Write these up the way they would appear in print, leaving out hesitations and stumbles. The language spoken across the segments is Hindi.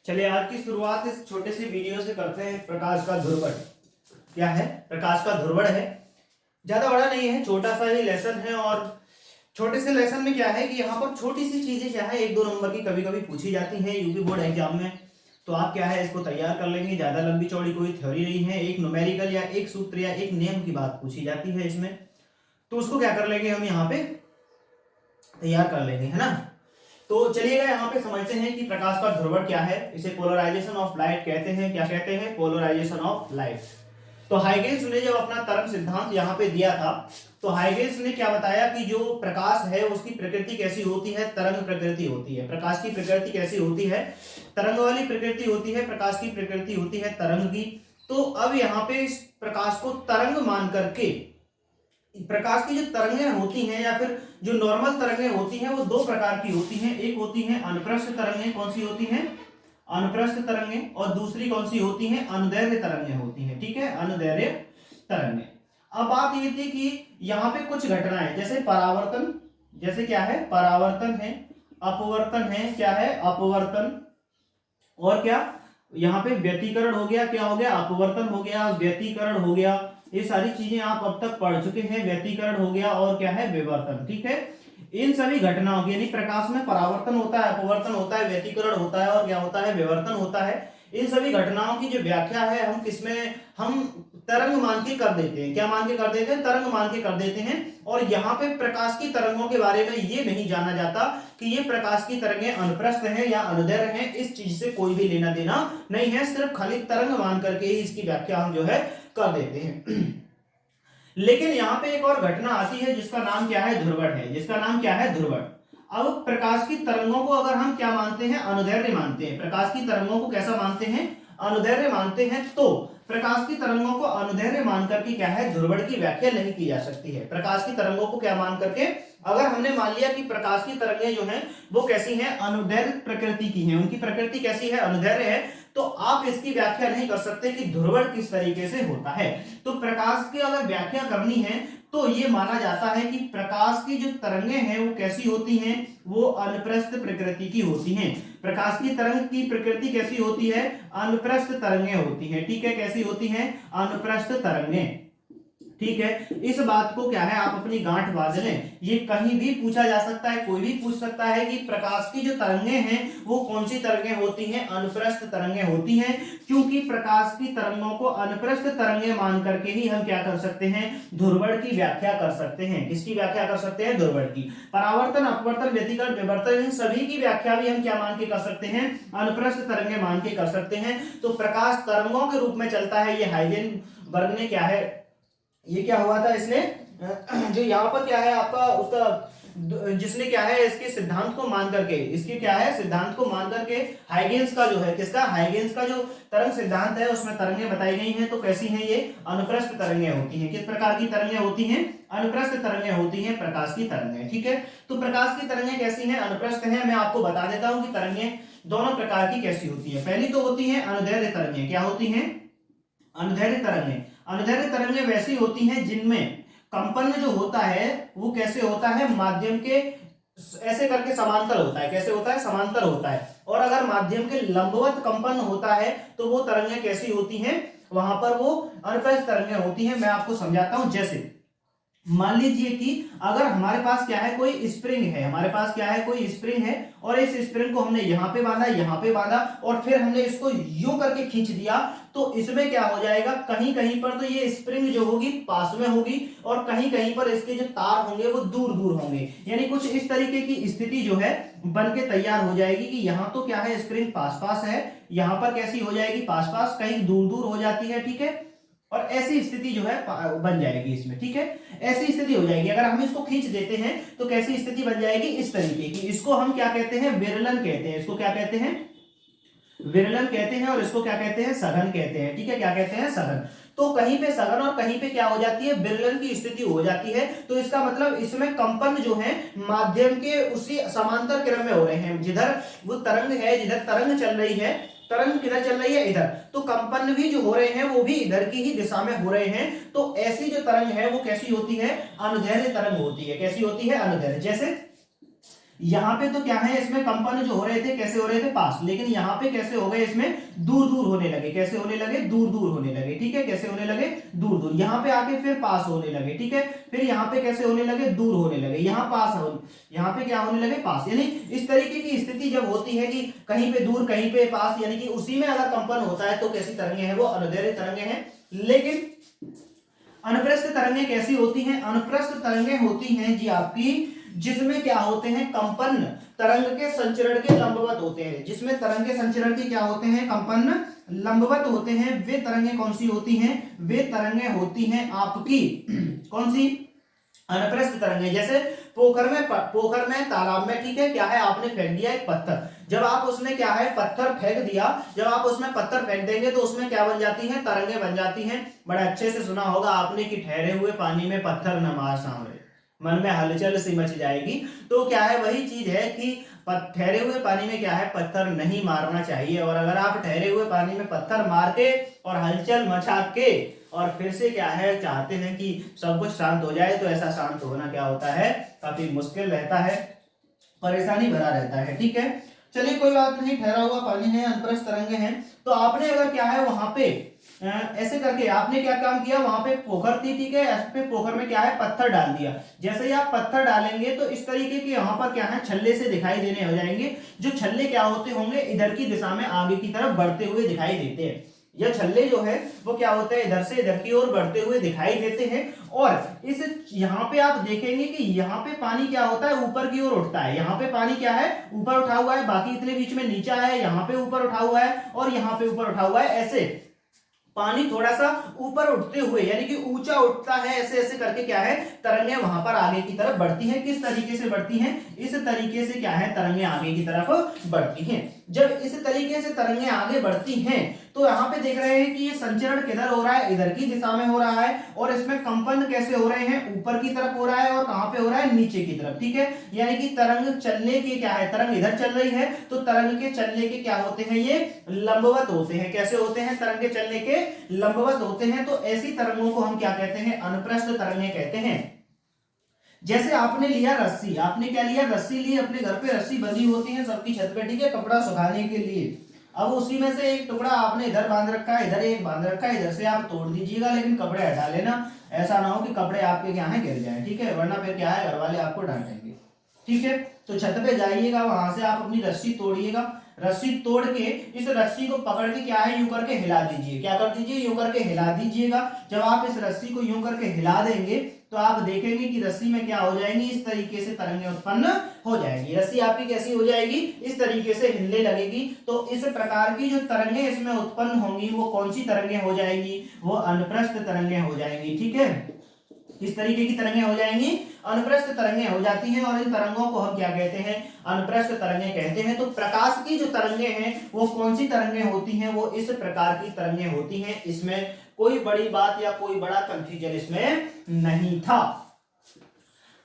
चलिए आज की शुरुआत इस छोटे से वीडियो से करते हैं। प्रकाश का ध्रुवण क्या है? प्रकाश का ध्रुवण है, ज्यादा बड़ा नहीं है, छोटा सा ही लेसन है। और छोटे से लेसन में क्या है कि यहाँ पर छोटी सी चीजें क्या है 1-2 नंबर की कभी कभी पूछी जाती हैं यूपी बोर्ड एग्जाम में। तो आप क्या है इसको तैयार कर लेंगे। ज्यादा लंबी चौड़ी कोई थ्योरी नहीं है, एक न्यूमेरिकल या एक सूत्र या एक नियम की बात पूछी जाती है इसमें। तो उसको क्या कर लेंगे हम यहाँ पे तैयार कर लेंगे, है ना। तो चलिएगा यहाँ पे समझते हैं कि प्रकाश का ध्रुवण क्या है। इसे पोलराइजेशन ऑफ लाइट कहते हैं। क्या कहते हैं? Polarization of light. तो हाइगेन्स ने जब अपना तरंग सिद्धांत यहाँ पे दिया था तो हाइगेन्स ने क्या बताया कि जो प्रकाश है उसकी प्रकृति कैसी होती है? तरंग प्रकृति होती है। प्रकाश की प्रकृति कैसी होती है? तरंग वाली प्रकृति होती है। प्रकाश की प्रकृति होती है तरंग की। तो अब यहाँ पे इस प्रकाश को तरंग मान करके प्रकाश की जो तरंगें होती हैं या फिर जो नॉर्मल तरंगें होती हैं वो 2 प्रकार की होती हैं। एक होती हैं अनुप्रस्थ तरंगें। कौन सी होती हैं? अनुप्रस्थ तरंगें। और दूसरी कौन सी होती हैं? अनुदैर्ध्य तरंगें होती हैं। ठीक है, अनुदैर्ध्य तरंगें। अब बात ये थी कि यहाँ पे कुछ घटनाएं जैसे परावर्तन, जैसे क्या है? परावर्तन है, अपवर्तन है। क्या है? अपवर्तन। और क्या यहाँ पे व्यतिकरण हो गया। क्या हो गया? अपवर्तन हो गया, व्यतिकरण हो गया। ये सारी चीजें आप अब तक पढ़ चुके हैं। व्यतिकरण हो गया और क्या है? विवर्तन। ठीक है, इन सभी घटनाओं की यानी प्रकाश में परावर्तन होता है, अपवर्तन होता है, व्यतिकरण होता है और क्या होता है? विवर्तन होता है। इन सभी घटनाओं की जो व्याख्या है हम किसमें हम तरंग मान के कर देते हैं। क्या मान के कर देते हैं? तरंग मान के कर देते हैं। और यहाँ पे प्रकाश की तरंगों के बारे में ये नहीं जाना जाता कि ये प्रकाश की तरंगें अनुप्रस्थ हैं या अनुदैर्ध्य हैं। इस चीज से कोई भी लेना देना नहीं है, सिर्फ खाली तरंग मान करके ही इसकी व्याख्या हम जो है कर देते हैं। लेकिन यहाँ पे एक और घटना आती है जिसका नाम क्या है? ध्रुवण है। जिसका नाम क्या है? ध्रुवण। अब प्रकाश की तरंगों को अगर हम क्या मानते हैं? अनुदैर्ध्य मानते हैं। प्रकाश की तरंगों को कैसा मानते हैं? अनुदैर्ध्य मानते हैं। तो प्रकाश की तरंगों को अनुदैर्ध्य मान करके क्या है? ध्रुवण की व्याख्या नहीं की जा सकती है। प्रकाश की तरंगों को क्या मान करके अगर हमने मान लिया कि प्रकाश की तरंगें जो हैं वो कैसी हैं? अनुदैर्ध्य प्रकृति की हैं, उनकी प्रकृति कैसी है? अनुदैर्ध्य है। तो आप इसकी व्याख्या नहीं कर सकते कि ध्रुवण किस तरीके से होता है। तो प्रकाश की अगर व्याख्या करनी है तो ये माना जाता है कि प्रकाश की जो तरंगें हैं वो कैसी होती हैं? वो अनुप्रस्थ प्रकृति की होती हैं। प्रकाश की तरंग की प्रकृति कैसी होती है? अनुप्रस्थ तरंगें होती हैं। ठीक है, कैसी होती हैं? अनुप्रस्थ तरंगें। ठीक है, इस बात को क्या है आप अपनी गांठ बांध लें। ये कहीं भी पूछा जा सकता है, कोई भी पूछ सकता है कि प्रकाश की जो तरंगें हैं वो कौन सी तरंगें होती हैं? अनुप्रस्थ तरंगें होती हैं। क्योंकि प्रकाश की तरंगों को अनुप्रस्थ तरंगें मान करके ही हम क्या कर सकते हैं? ध्रुवण की व्याख्या कर सकते हैं। किसकी व्याख्या कर सकते हैं? ध्रुवण की। परावर्तन, अपवर्तन, व्यतिकरण, विवर्तन, इन सभी की व्याख्या भी हम क्या मान के कर सकते हैं? अनुप्रस्थ तरंगें मान के कर सकते हैं। तो प्रकाश तरंगों के रूप में चलता है। ये हाइजेनबर्ग ने क्या है ये क्या हुआ था इसने जो यहाँ पर क्या है आपका उसका जिसने क्या है इसके सिद्धांत को मान करके इसके क्या है सिद्धांत को मान करके हाइगेन्स का जो है किसका? हाइगेन्स का जो तरंग सिद्धांत है उसमें तरंगें बताई गई हैं। तो कैसी हैं ये? अनुप्रस्थ तरंगें होती हैं। किस प्रकार की तरंगें होती हैं? अनुप्रस्थ तरंगें होती हैं प्रकाश की तरंगें। ठीक है, तो प्रकाश की तरंगें कैसी हैं? अनुप्रस्थ हैं। मैं आपको बता देता हूं कि तरंगें दोनों प्रकार की कैसी होती है। पहली तो होती है अनुदैर्ध्य तरंगें। क्या होती हैं? अनुदैर्ध्य तरंगें। अनुदैर्ध्य तरंगें वैसी होती हैं जिनमें कंपन जो होता है वो कैसे होता है? माध्यम के ऐसे करके समांतर होता है। कैसे होता है? समांतर होता है। और अगर माध्यम के लंबवत कंपन होता है तो वो तरंगें कैसी होती हैं? वहां पर वो अनुप्रस्थ तरंगें होती हैं। मैं आपको समझाता हूं। जैसे मान लीजिए कि अगर हमारे पास क्या है कोई स्प्रिंग है, हमारे पास क्या है कोई स्प्रिंग है और इस स्प्रिंग को हमने यहां पे बांधा, यहां पे बांधा और फिर हमने इसको यूं करके खींच दिया। तो इसमें क्या हो जाएगा? कहीं कहीं पर तो ये स्प्रिंग जो होगी पास में होगी और कहीं कहीं पर इसके जो तार होंगे वो दूर दूर होंगे। यानी कुछ इस तरीके की स्थिति जो है बन के तैयार हो जाएगी कि यहाँ तो क्या है स्प्रिंग पास पास है, यहाँ पर कैसी हो जाएगी? पास पास, कहीं दूर दूर हो जाती है। ठीक है, और ऐसी स्थिति जो है बन जाएगी इसमें। ठीक है, ऐसी स्थिति हो जाएगी। अगर हम इसको खींच देते हैं तो कैसी स्थिति बन जाएगी? इस तरीके की। इसको हम क्या कहते हैं? विरलन कहते हैं। इसको क्या कहते हैं? विरलन कहते हैं। और इसको क्या कहते हैं? सघन कहते हैं। ठीक है, क्या कहते हैं? सघन। तो कहीं पे सघन और कहीं पे क्या हो जाती है? विरलन की स्थिति हो जाती है। तो इसका मतलब इसमें कंपन जो है माध्यम के उसी समांतर क्रम में हो रहे हैं। जिधर वो तरंग है, जिधर तरंग चल रही है, तरंग किधर चल रही है? इधर। तो कंपन भी जो हो रहे हैं वो भी इधर की ही दिशा में हो रहे हैं। तो ऐसी जो तरंग है वो कैसी होती है? अनुदैर्ध्य तरंग होती है। कैसी होती है? अनुदैर्ध्य। यहाँ पे तो क्या है, इसमें कंपन जो हो रहे थे कैसे हो रहे थे, पास, लेकिन यहाँ पे कैसे हो गए, इसमें दूर दूर होने लगे, कैसे होने लगे, दूर दूर होने लगे, ठीक है, कैसे होने लगे, दूर दूर, यहाँ पे आके फिर पास होने लगे, ठीक है, फिर यहाँ पे कैसे होने लगे, दूर होने लगे, यहाँ पास हो, यहाँ पे क्या होने लगे, पास। यानी इस तरीके की स्थिति जब होती है कि कहीं पे दूर कहीं पे पास, यानी कि उसी में अगर कंपन होता है तो कैसी तरंगे हैं, वो अनुदैर्ध्य तरंगे हैं। लेकिन अनुप्रस्थ तरंगे कैसी होती हैं, अनुप्रस्थ तरंगे होती हैं जी आपकी जिसमें क्या होते हैं, कंपन तरंग के संचरण के लंबवत होते हैं, जिसमें तरंग के संचरण के क्या होते हैं, कंपन लंबवत होते हैं, वे तरंगे कौन सी होती हैं, वे तरंगे होती हैं आपकी कौन सी, अनुप्रस्थ तरंगे। जैसे पोखर में तालाब में, ठीक है, क्या है, आपने फेंक दिया एक पत्थर, जब आप उसमें क्या है पत्थर फेंक दिया, जब आप उसमें पत्थर फेंक देंगे तो उसमें क्या बन जाती हैं, तरंगे बन जाती हैं। बड़ा अच्छे से सुना होगा आपने कि ठहरे हुए पानी में पत्थर न मार सांवरे, मन में हलचल सी मच जाएगी। तो क्या है, वही चीज है कि ठहरे हुए पानी में क्या है, पत्थर नहीं मारना चाहिए। और अगर आप ठहरे हुए पानी में पत्थर मार के और हलचल मचा के और फिर से क्या है चाहते हैं कि सब कुछ शांत हो जाए, तो ऐसा शांत होना क्या होता है, काफी मुश्किल रहता है, परेशानी भरा रहता है, ठीक है। चलिए कोई बात नहीं, ठहरा हुआ पानी है, अनुप्रस्थ तरंगे हैं। तो आपने अगर क्या है वहां पे ऐसे करके आपने क्या काम किया, वहां पे पोखर थी, ठीक है, इस पे पोखर में क्या है पत्थर डाल दिया। जैसे ही आप पत्थर डालेंगे तो इस तरीके के यहाँ पर क्या है छल्ले से दिखाई देने हो जाएंगे। जो छल्ले क्या होते होंगे, इधर की दिशा में आगे की तरफ बढ़ते हुए दिखाई देते हैं। यह छल्ले जो है वो क्या होता है, इधर से इधर की ओर बढ़ते हुए दिखाई देते हैं। और इस यहाँ पे आप देखेंगे कि यहाँ पे पानी क्या होता है, ऊपर की ओर उठता है। यहाँ पे पानी क्या है, ऊपर उठा हुआ है, बाकी इतने बीच में नीचा है, यहाँ पे ऊपर उठा हुआ है और यहाँ पे ऊपर उठा हुआ है। ऐसे पानी थोड़ा सा ऊपर उठते हुए यानी कि ऊंचा उठता है, ऐसे ऐसे करके क्या है तरंगे वहां पर आगे की तरफ बढ़ती हैं। किस तरीके से बढ़ती हैं, इस तरीके से क्या है तरंगे आगे की तरफ बढ़ती हैं। जब इस तरीके से तरंगे आगे बढ़ती हैं तो यहाँ पे देख रहे हैं कि ये संचरण किधर हो रहा है, इधर की दिशा में हो रहा है। और इसमें कंपन कैसे हो रहे हैं, ऊपर की तरफ हो रहा है और कहां पे हो रहा है, नीचे की तरफ, ठीक है। यानी कि तरंग चलने के क्या है, तरंग इधर चल रही है तो तरंग के चलने के क्या होते हैं, ये लंबवत होते हैं। कैसे होते हैं, तरंग के चलने के लंबवत होते हैं। तो ऐसी तरंगों को हम क्या कहते हैं, अनुप्रस्थ तरंगे कहते हैं। जैसे आपने लिया रस्सी, आपने क्या लिया, रस्सी ली, अपने घर पे रस्सी बंधी होती है सबकी छत पे, ठीक है, कपड़ा सुखाने के लिए। अब उसी में से एक टुकड़ा आपने इधर बांध रखा है, इधर एक बांध रखा है, इधर से आप तोड़ दीजिएगा, लेकिन कपड़े हटा लेना, ऐसा ना हो कि कपड़े आपके क्या है गिर जाए, ठीक है, वरना फिर क्या है घर वाले आपको डांटेंगे, ठीक है। तो छत पे जाइएगा, वहां से आप अपनी रस्सी तोड़िएगा, रस्सी तोड़ के इस रस्सी को पकड़ के क्या है यूं करके हिला दीजिए। क्या कर दीजिए, यूं करके हिला दीजिएगा। जब आप इस रस्सी को यूं करके हिला देंगे तो आप देखेंगे कि रस्सी में क्या हो जाएंगी, इस तरीके से तरंगे उत्पन्न हो जाएगी। रस्सी आपकी कैसी हो जाएगी, इस तरीके से हिलने लगेगी। तो इस प्रकार की जो तरंगे इसमें उत्पन्न होंगी वो कौन सी तरंगे हो जाएंगी, वो अनुप्रस्थ तरंगे हो जाएंगी, ठीक है। किस तरीके की तरंगे हो जाएंगी, अनुप्रस्थ तरंगे हो जाती हैं। और इन तरंगों को हम क्या कहते हैं, अनुप्रस्थ तरंगे कहते हैं। तो प्रकाश की जो तरंगे हैं वो कौन सी तरंगे होती हैं, वो इस प्रकार की तरंगे होती हैं। इसमें कोई बड़ी बात या कोई बड़ा कंफ्यूजन इसमें नहीं था।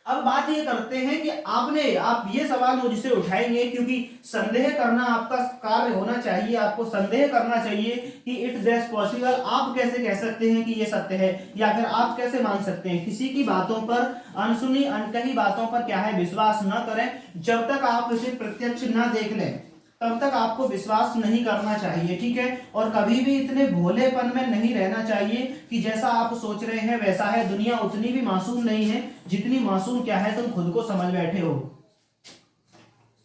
अब बात ये करते हैं कि आप ये सवाल मुझसे उठाएंगे, क्योंकि संदेह करना आपका कार्य होना चाहिए। आपको संदेह करना चाहिए कि इट दैट्स पॉसिबल। आप कैसे कह सकते हैं कि ये सत्य है, या फिर आप कैसे मान सकते हैं। किसी की बातों पर, अनसुनी अनकही बातों पर क्या है विश्वास न करें। जब तक आप इसे प्रत्यक्ष न देख लें तब तक आपको विश्वास नहीं करना चाहिए, ठीक है। और कभी भी इतने भोलेपन में नहीं रहना चाहिए कि जैसा आप सोच रहे हैं वैसा है। दुनिया उतनी भी मासूम नहीं है जितनी मासूम क्या है तुम खुद को समझ बैठे हो।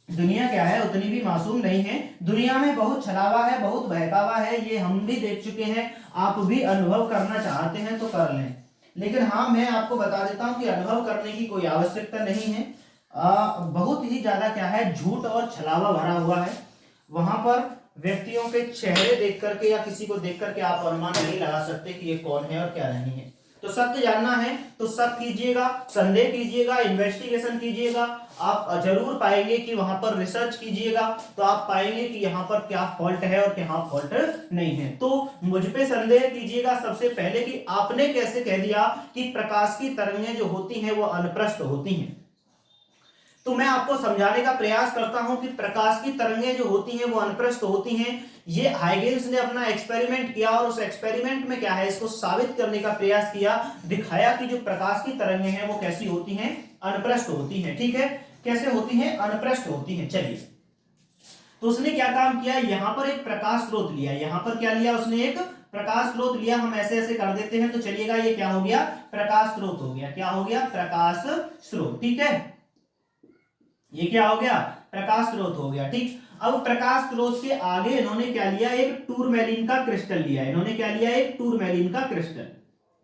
दुनिया क्या है, उतनी भी मासूम नहीं है। दुनिया में बहुत छलावा है, बहुत बहकावा है, ये हम भी देख चुके हैं। आप भी अनुभव करना चाहते हैं तो कर लें, लेकिन हाँ मैं आपको बता देता हूं कि अनुभव करने की कोई आवश्यकता नहीं है। बहुत ही ज्यादा क्या है झूठ और छलावा भरा हुआ है। वहां पर व्यक्तियों के चेहरे देख करके या किसी को देख करके आप अनुमान नहीं लगा सकते कि ये कौन है और क्या नहीं है। तो सत्य जानना है तो शक कीजिएगा, संदेह कीजिएगा, इन्वेस्टिगेशन कीजिएगा। आप जरूर पाएंगे कि वहां पर रिसर्च कीजिएगा तो आप पाएंगे कि यहाँ पर क्या फॉल्ट है और क्या फॉल्ट नहीं है। तो मुझ पे संदेह कीजिएगा सबसे पहले कि आपने कैसे कह दिया कि प्रकाश की तरंगें जो होती हैं वो अनुप्रस्थ होती हैं। तो मैं आपको समझाने का प्रयास करता हूं कि प्रकाश की तरंगें जो होती हैं वो अनुप्रस्थ होती हैं। ये हाइगेन्स ने अपना एक्सपेरिमेंट किया और उस एक्सपेरिमेंट में क्या है इसको साबित करने का प्रयास किया, दिखाया कि जो प्रकाश की तरंगें हैं वो कैसी होती हैं, अनुप्रस्थ होती हैं, ठीक है। कैसे होती हैं, अनुप्रस्थ होती हैं। चलिए, तो उसने क्या काम किया, यहां पर एक प्रकाश स्रोत लिया, यहां पर क्या लिया उसने, एक प्रकाश स्रोत लिया। हम ऐसे ऐसे कर देते हैं तो चलिएगा, ये क्या हो गया, प्रकाश स्रोत हो गया। क्या हो गया, प्रकाश स्रोत। ठीक है, ये क्या हो गया, प्रकाश स्रोत हो गया। ठीक, अब प्रकाश स्रोत के आगे इन्होंने क्या लिया, एक टूरमैलीन का क्रिस्टल लिया। इन्होंने क्या लिया, एक टूरमैलीन का क्रिस्टल।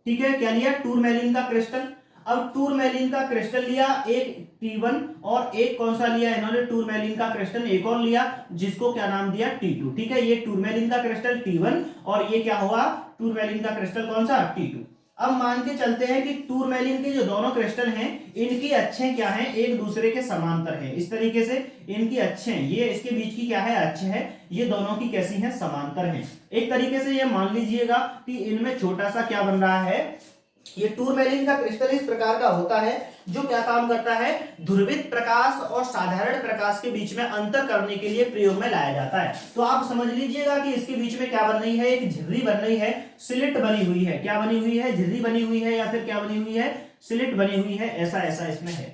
ठीक है, क्या लिया, टूरमैलीन का क्रिस्टल। अब टूरमैलीन का क्रिस्टल लिया एक T1, और एक कौन सा लिया इन्होंने, टूरमैलीन का क्रिस्टल एक और लिया, जिसको क्या नाम दिया, T2। ठीक है, ये टूरमैलीन का क्रिस्टल T1 और ये क्या हुआ, टूरमैलीन का क्रिस्टल कौन सा, T2। अब मान के चलते हैं कि टूरमैलीन के जो दोनों क्रिस्टल हैं, इनकी अक्षें क्या हैं, एक दूसरे के समांतर हैं। इस तरीके से इनकी अक्षें, ये इसके बीच की क्या है, अक्ष है, ये दोनों की कैसी हैं, समांतर हैं। एक तरीके से ये मान लीजिएगा कि इनमें छोटा सा क्या बन रहा है, ये टूरमैलीन का क्रिस्टल इस प्रकार का होता है जो क्या काम करता है, ध्रुवित प्रकाश और साधारण प्रकाश के बीच में अंतर करने के लिए प्रयोग में लाया जाता है। तो आप समझ लीजिएगा कि इसके बीच में क्या बन रही है, एक झिर्री बन रही है, स्लिट बनी हुई है। क्या बनी हुई है, झिर्री बनी हुई है, या फिर क्या बनी हुई है, स्लिट बनी हुई है। ऐसा ऐसा इसमें है।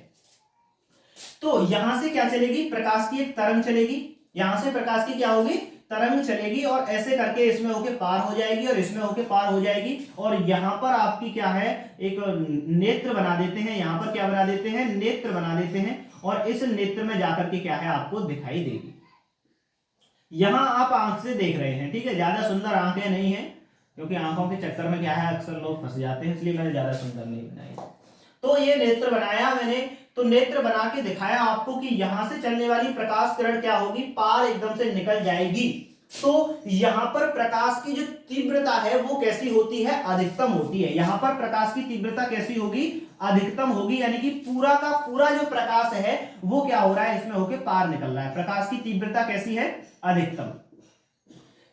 तो यहां से क्या चलेगी, प्रकाश की एक तरंग चलेगी, यहां से प्रकाश की क्या होगी, तरंग चलेगी, और ऐसे करके इसमें होके पार हो जाएगी और इसमें होके पार हो जाएगी। और यहां पर आपकी क्या है, एक नेत्र बना देते हैं, यहां पर क्या बना देते हैं, नेत्र बना देते हैं, और इस नेत्र में जाकर के क्या है, आपको दिखाई देगी। यहां आप आंख से देख रहे हैं। ठीक है, ज्यादा सुंदर आंखें नहीं है, क्योंकि आंखों के चक्कर में क्या है, अक्सर लोग फंस जाते हैं, इसलिए मैंने ज्यादा सुंदर नहीं बनाई। तो ये नेत्र बनाया मैंने, तो नेत्र बना के दिखाया आपको कि यहां से चलने वाली प्रकाश किरण क्या होगी, पार एकदम से निकल जाएगी। तो यहां पर प्रकाश की जो तीव्रता है वो कैसी होती है, अधिकतम होती है। यहां पर प्रकाश की तीव्रता कैसी होगी, अधिकतम होगी, यानी कि पूरा का पूरा जो प्रकाश है वो क्या हो रहा है, इसमें होके पार निकल रहा है। प्रकाश की तीव्रता कैसी है, अधिकतम।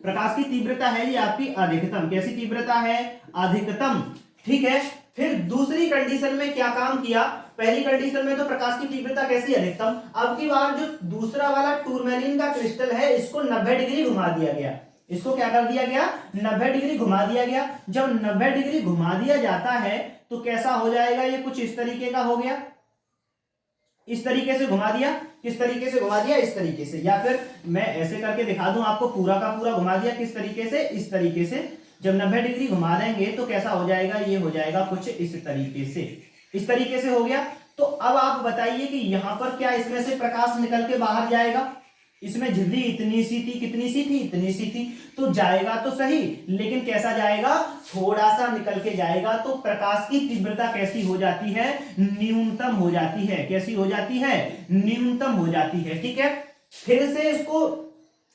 प्रकाश की तीव्रता है ये आपकी अधिकतम। कैसी तीव्रता है, अधिकतम। ठीक है, फिर दूसरी कंडीशन में क्या काम किया, पहली कंडीशन में तो प्रकाश की तीव्रता कैसी, अधिकतम। अब की बार जो दूसरा वाला टूरमैलीन का क्रिस्टल है, इसको 90 डिग्री घुमा दिया गया। इसको क्या कर दिया गया, 90 डिग्री घुमा दिया गया। जब 90 डिग्री घुमा दिया जाता है तो कैसा हो जाएगा, ये कुछ इस तरीके का हो गया। इस तरीके से घुमा दिया, किस तरीके से घुमा दिया, इस तरीके से, या फिर मैं ऐसे करके दिखा दूं आपको, पूरा का पूरा घुमा दिया, किस तरीके से, इस तरीके से। जब 90 डिग्री घुमा देंगे तो कैसा हो जाएगा, ये हो जाएगा कुछ इस तरीके से, इस तरीके से हो गया। तो अब आप बताइए कि यहां पर क्या इसमें से प्रकाश निकल के बाहर जाएगा, इसमें झिल्ली इतनी सी थी, कितनी सी थी, इतनी सी थी, तो जाएगा तो सही, लेकिन कैसा जाएगा, थोड़ा सा निकल के जाएगा। तो प्रकाश की तीव्रता कैसी हो जाती है, न्यूनतम हो जाती है। कैसी हो जाती है, न्यूनतम हो जाती है। ठीक है, फिर से इसको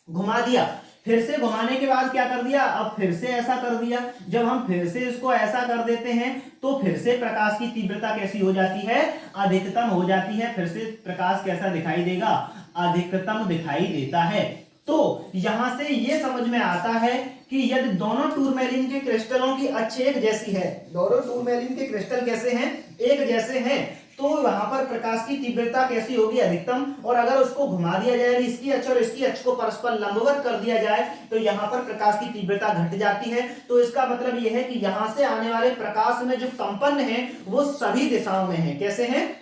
घुमा दिया, फिर से घुमाने के बाद क्या कर दिया, अब फिर से ऐसा कर दिया। जब हम फिर से इसको ऐसा कर देते हैं तो फिर से प्रकाश की तीव्रता कैसी हो जाती है, अधिकतम हो जाती है। फिर से प्रकाश कैसा दिखाई देगा, अधिकतम दिखाई देता है। तो यहां से यह समझ में आता है कि यदि दोनों टूरमैलीन के क्रिस्टलों की अक्ष एक जैसी है, दोनों टूरमैलीन के क्रिस्टल कैसे हैं, एक जैसे हैं, तो वहां पर प्रकाश की तीव्रता कैसी होगी, अधिकतम। और अगर उसको घुमा दिया जाए, इसकी अक्ष और इसकी अक्ष को परस्पर लंबवत कर दिया जाए, तो यहां पर प्रकाश की तीव्रता घट जाती है। तो इसका मतलब यह है कि यहां से आने वाले प्रकाश में जो कंपन है वो सभी दिशाओं में है। कैसे हैं,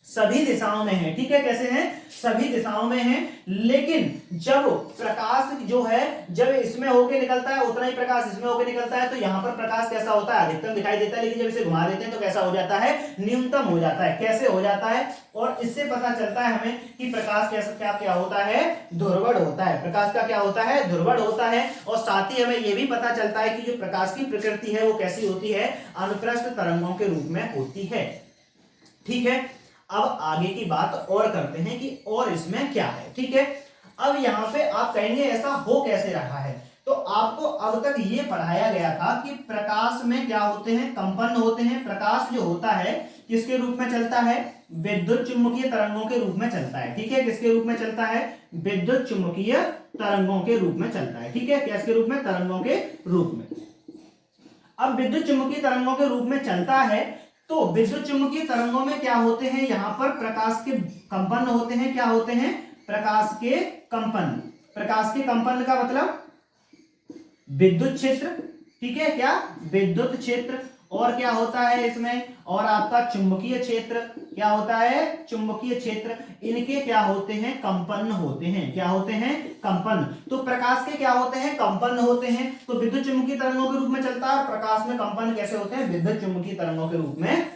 सभी दिशाओं में है। ठीक है, कैसे हैं, सभी दिशाओं में है। लेकिन जब प्रकाश जो है, जब इसमें होके निकलता है उतना ही प्रकाश इसमें होके निकलता है, तो यहां पर प्रकाश कैसा होता है, अधिकतम दिखाई देता है। लेकिन जब इसे घुमा देते हैं तो कैसा हो जाता है, न्यूनतम हो जाता है। कैसे हो जाता है, और इससे पता चलता है हमें कि प्रकाश कैसा क्या क्या होता है, ध्रुवण होता है। प्रकाश का क्या होता है, ध्रुवण होता है। और साथ ही हमें यह भी पता चलता है कि जो प्रकाश की प्रकृति है वो कैसी होती है, अनुप्रस्थ तरंगों के रूप में होती है। ठीक है, अब आगे की बात और करते हैं कि और इसमें क्या है। ठीक है, अब यहां पे आप कहेंगे ऐसा हो कैसे रहा है, तो आपको अब तक ये पढ़ाया गया था कि प्रकाश में क्या होते हैं, कंपन होते हैं। प्रकाश जो होता है किसके रूप में चलता है, विद्युत चुम्बकीय तरंगों के रूप में चलता है। ठीक है, किसके रूप में चलता है, विद्युत चुम्बकीय तरंगों के रूप में चलता है। ठीक है, किसके रूप में, तरंगों के रूप में। अब विद्युत चुम्बकीय तरंगों के रूप में चलता है, तो विद्युत चुम्बकीय तरंगों में क्या होते हैं, यहां पर प्रकाश के कंपन होते हैं। क्या होते हैं, प्रकाश के कंपन। प्रकाश के कंपन का मतलब विद्युत क्षेत्र। ठीक है, क्या, विद्युत क्षेत्र। और क्या होता है इसमें, और आपका चुंबकीय क्षेत्र, क्या होता है, चुंबकीय क्षेत्र, इनके क्या होते हैं, कंपन होते हैं, क्या होते हैं, कंपन। तो प्रकाश के क्या होते हैं, कंपन होते हैं, तो विद्युत चुंबकीय तरंगों के रूप में चलता है, और प्रकाश में कंपन कैसे होते हैं, विद्युत चुंबकीय तरंगों के रूप में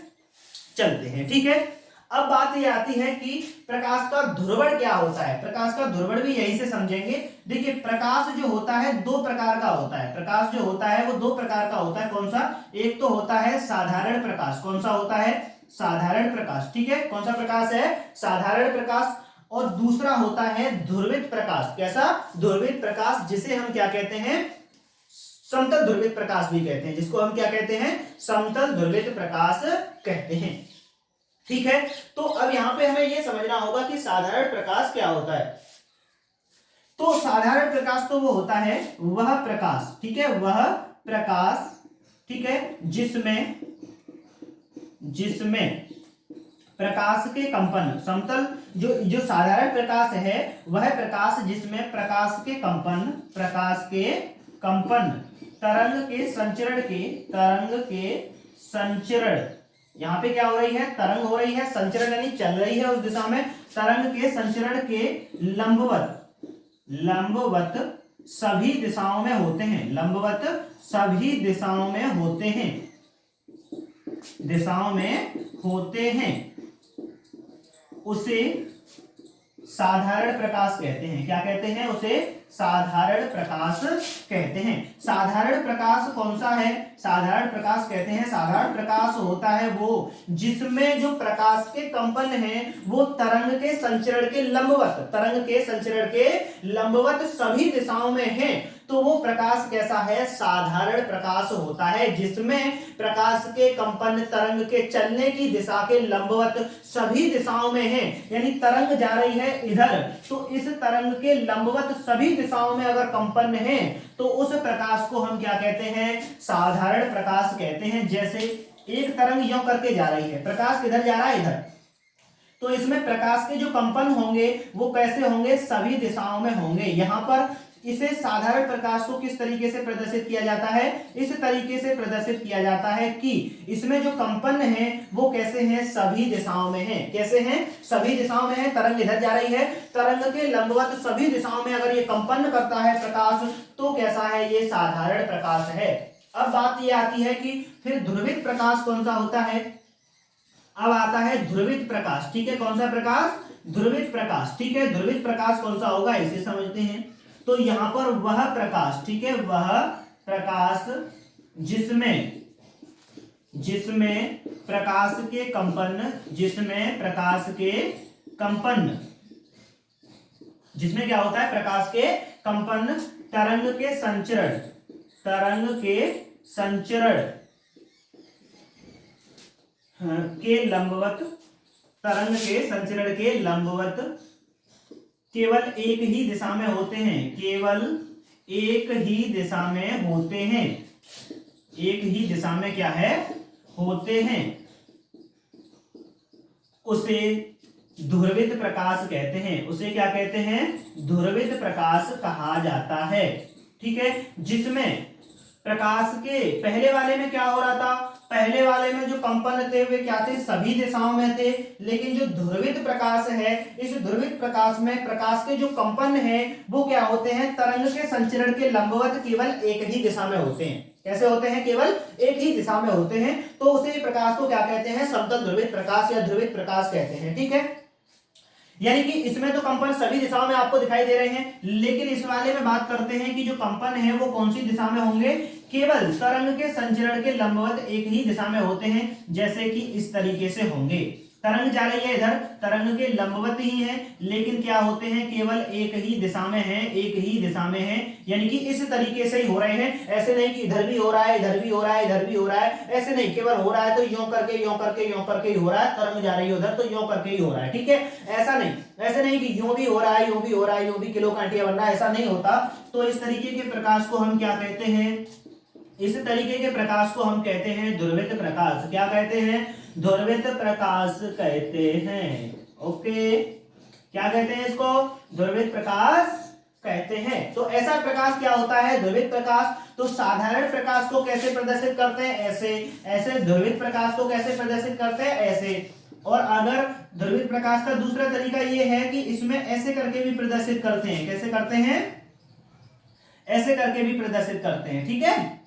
चलते हैं, ठीक है। अब बात ये आती है कि प्रकाश का ध्रुवण क्या होता है, प्रकाश का ध्रुवण भी यही से समझेंगे। देखिए प्रकाश जो होता है दो प्रकार का होता है, प्रकाश जो होता है वो दो प्रकार का होता है, कौन सा, एक तो होता है साधारण प्रकाश, कौन सा होता है, साधारण प्रकाश, ठीक है, कौन सा प्रकाश है, साधारण प्रकाश, और दूसरा होता है ध्रुवित प्रकाश, कैसा, ध्रुवित प्रकाश, जिसे हम क्या कहते हैं, समतल ध्रुवित प्रकाश भी कहते हैं, जिसको हम क्या कहते हैं, समतल ध्रुवित प्रकाश कहते हैं, ठीक है। तो अब यहां पे हमें यह समझना होगा कि साधारण प्रकाश क्या होता है। तो साधारण प्रकाश तो वो होता है वह प्रकाश, ठीक है, वह प्रकाश, ठीक है, जिसमें प्रकाश के कंपन, समतल जो साधारण प्रकाश है वह प्रकाश जिसमें प्रकाश के कंपन तरंग के संचरण, यहां पे क्या हो रही है, तरंग हो रही है, संचरण यानी चल रही है उस दिशा में, तरंग के संचरण के लंबवत सभी दिशाओं में होते हैं, लंबवत सभी दिशाओं में होते हैं, उसे साधारण प्रकाश कहते हैं, क्या कहते हैं, उसे साधारण प्रकाश कहते हैं। साधारण प्रकाश कौन सा है, साधारण प्रकाश कहते हैं, साधारण प्रकाश होता है वो जिसमें जो प्रकाश के कंपन हैं वो तरंग के संचरण के लंबवत सभी दिशाओं में हैं, तो वो प्रकाश कैसा है, साधारण प्रकाश होता है, जिसमें प्रकाश के कंपन तरंग के चलने की दिशा के लंबवत सभी दिशाओं में है, यानी तरंग जा रही है इधर, तो इस तरंग के लंबवत सभी दिशाओं में अगर कंपन है तो उस प्रकाश को हम क्या कहते हैं, साधारण प्रकाश कहते हैं। जैसे एक तरंग यों करके जा रही है, प्रकाश किधर जा रहा है, इधर, तो इसमें प्रकाश के जो कंपन होंगे वो कैसे होंगे, सभी दिशाओं में होंगे। यहां पर इसे साधारण प्रकाश को किस तरीके से प्रदर्शित किया जाता है, इस तरीके से प्रदर्शित किया जाता है कि इसमें जो कंपन है वो कैसे हैं, सभी दिशाओं में हैं, कैसे हैं, सभी दिशाओं में है, तरंग इधर जा रही है, तरंग के लंबवत सभी दिशाओं में अगर ये कंपन करता है प्रकाश तो कैसा है, ये साधारण प्रकाश है। अब बात ये आती है कि फिर ध्रुवित प्रकाश कौन सा होता है, अब आता है ध्रुवित प्रकाश, ठीक है, कौन सा प्रकाश, ध्रुवित प्रकाश, ठीक है, ध्रुवित प्रकाश कौन सा होगा इसे समझते हैं। तो यहां पर वह प्रकाश, ठीक है, वह प्रकाश जिसमें प्रकाश के कंपन, जिसमें क्या होता है, प्रकाश के कंपन तरंग के संचरण के लंबवत, तरंग के संचरण के लंबवत केवल एक ही दिशा में होते हैं, केवल एक ही दिशा में होते हैं, एक ही दिशा में क्या है, होते हैं, उसे ध्रुवित प्रकाश कहते हैं, उसे क्या कहते हैं, ध्रुवित प्रकाश कहा जाता है, ठीक है। जिसमें प्रकाश के पहले वाले में क्या हो रहा था, पहले वाले में जो कंपन थे वे क्या थे, सभी दिशाओं में थे, लेकिन जो ध्रुवित प्रकाश है, इस ध्रुवित प्रकाश में प्रकाश के जो कंपन है वो क्या होते हैं, तरंग के संचरण के लंबवत केवल एक ही दिशा में होते हैं, कैसे होते हैं, केवल एक ही दिशा में होते हैं, तो उसे प्रकाश को क्या कहते हैं, समतल ध्रुवित प्रकाश या ध्रुवित प्रकाश कहते हैं, ठीक है। यानी कि इसमें तो कंपन सभी दिशाओं में आपको दिखाई दे रहे हैं, लेकिन इस वाले में बात करते हैं कि जो कंपन है वो कौन सी दिशा में होंगे, केवल तरंग के संचरण के लंबवत एक ही दिशा में होते हैं, जैसे कि इस तरीके से होंगे, तरंग जा रही है इधर, तरंग के लंबवत ही है, लेकिन क्या होते हैं, केवल एक ही दिशा में है, एक ही दिशा में है, यानी कि इस तरीके से ही हो रहे हैं, ऐसे नहीं कि इधर भी हो रहा है, इधर भी हो रहा है, इधर भी हो रहा है, ऐसे नहीं, केवल हो रहा है तो यों करके यों करके यों करके ही हो रहा है, तरंग जा रही है उधर तो यों करके ही हो रहा है, ठीक है, ऐसा नहीं, ऐसे नहीं कि यूं भी हो रहा है, यूं भी हो रहा है, यूं भी किलो कांटिया बन रहा है, ऐसा नहीं होता। तो इस तरीके के प्रकाश को हम क्या कहते हैं, इस तरीके के प्रकाश को हम कहते हैं ध्रुवित प्रकाश, क्या कहते हैं, ध्रुवित प्रकाश कहते हैं, ओके, क्या कहते हैं इसको, ध्रुवित प्रकाश कहते हैं। तो ऐसा प्रकाश क्या होता है? ध्रुवित प्रकाश। तो साधारण प्रकाश को कैसे प्रदर्शित करते हैं? ऐसे। ऐसे ध्रुवित प्रकाश को कैसे प्रदर्शित करते हैं? ऐसे। और अगर ध्रुवित प्रकाश का दूसरा तरीका ये है कि इसमें ऐसे करके भी प्रदर्शित करते हैं। कैसे करते हैं? ऐसे करके भी प्रदर्शित करते हैं। ठीक है।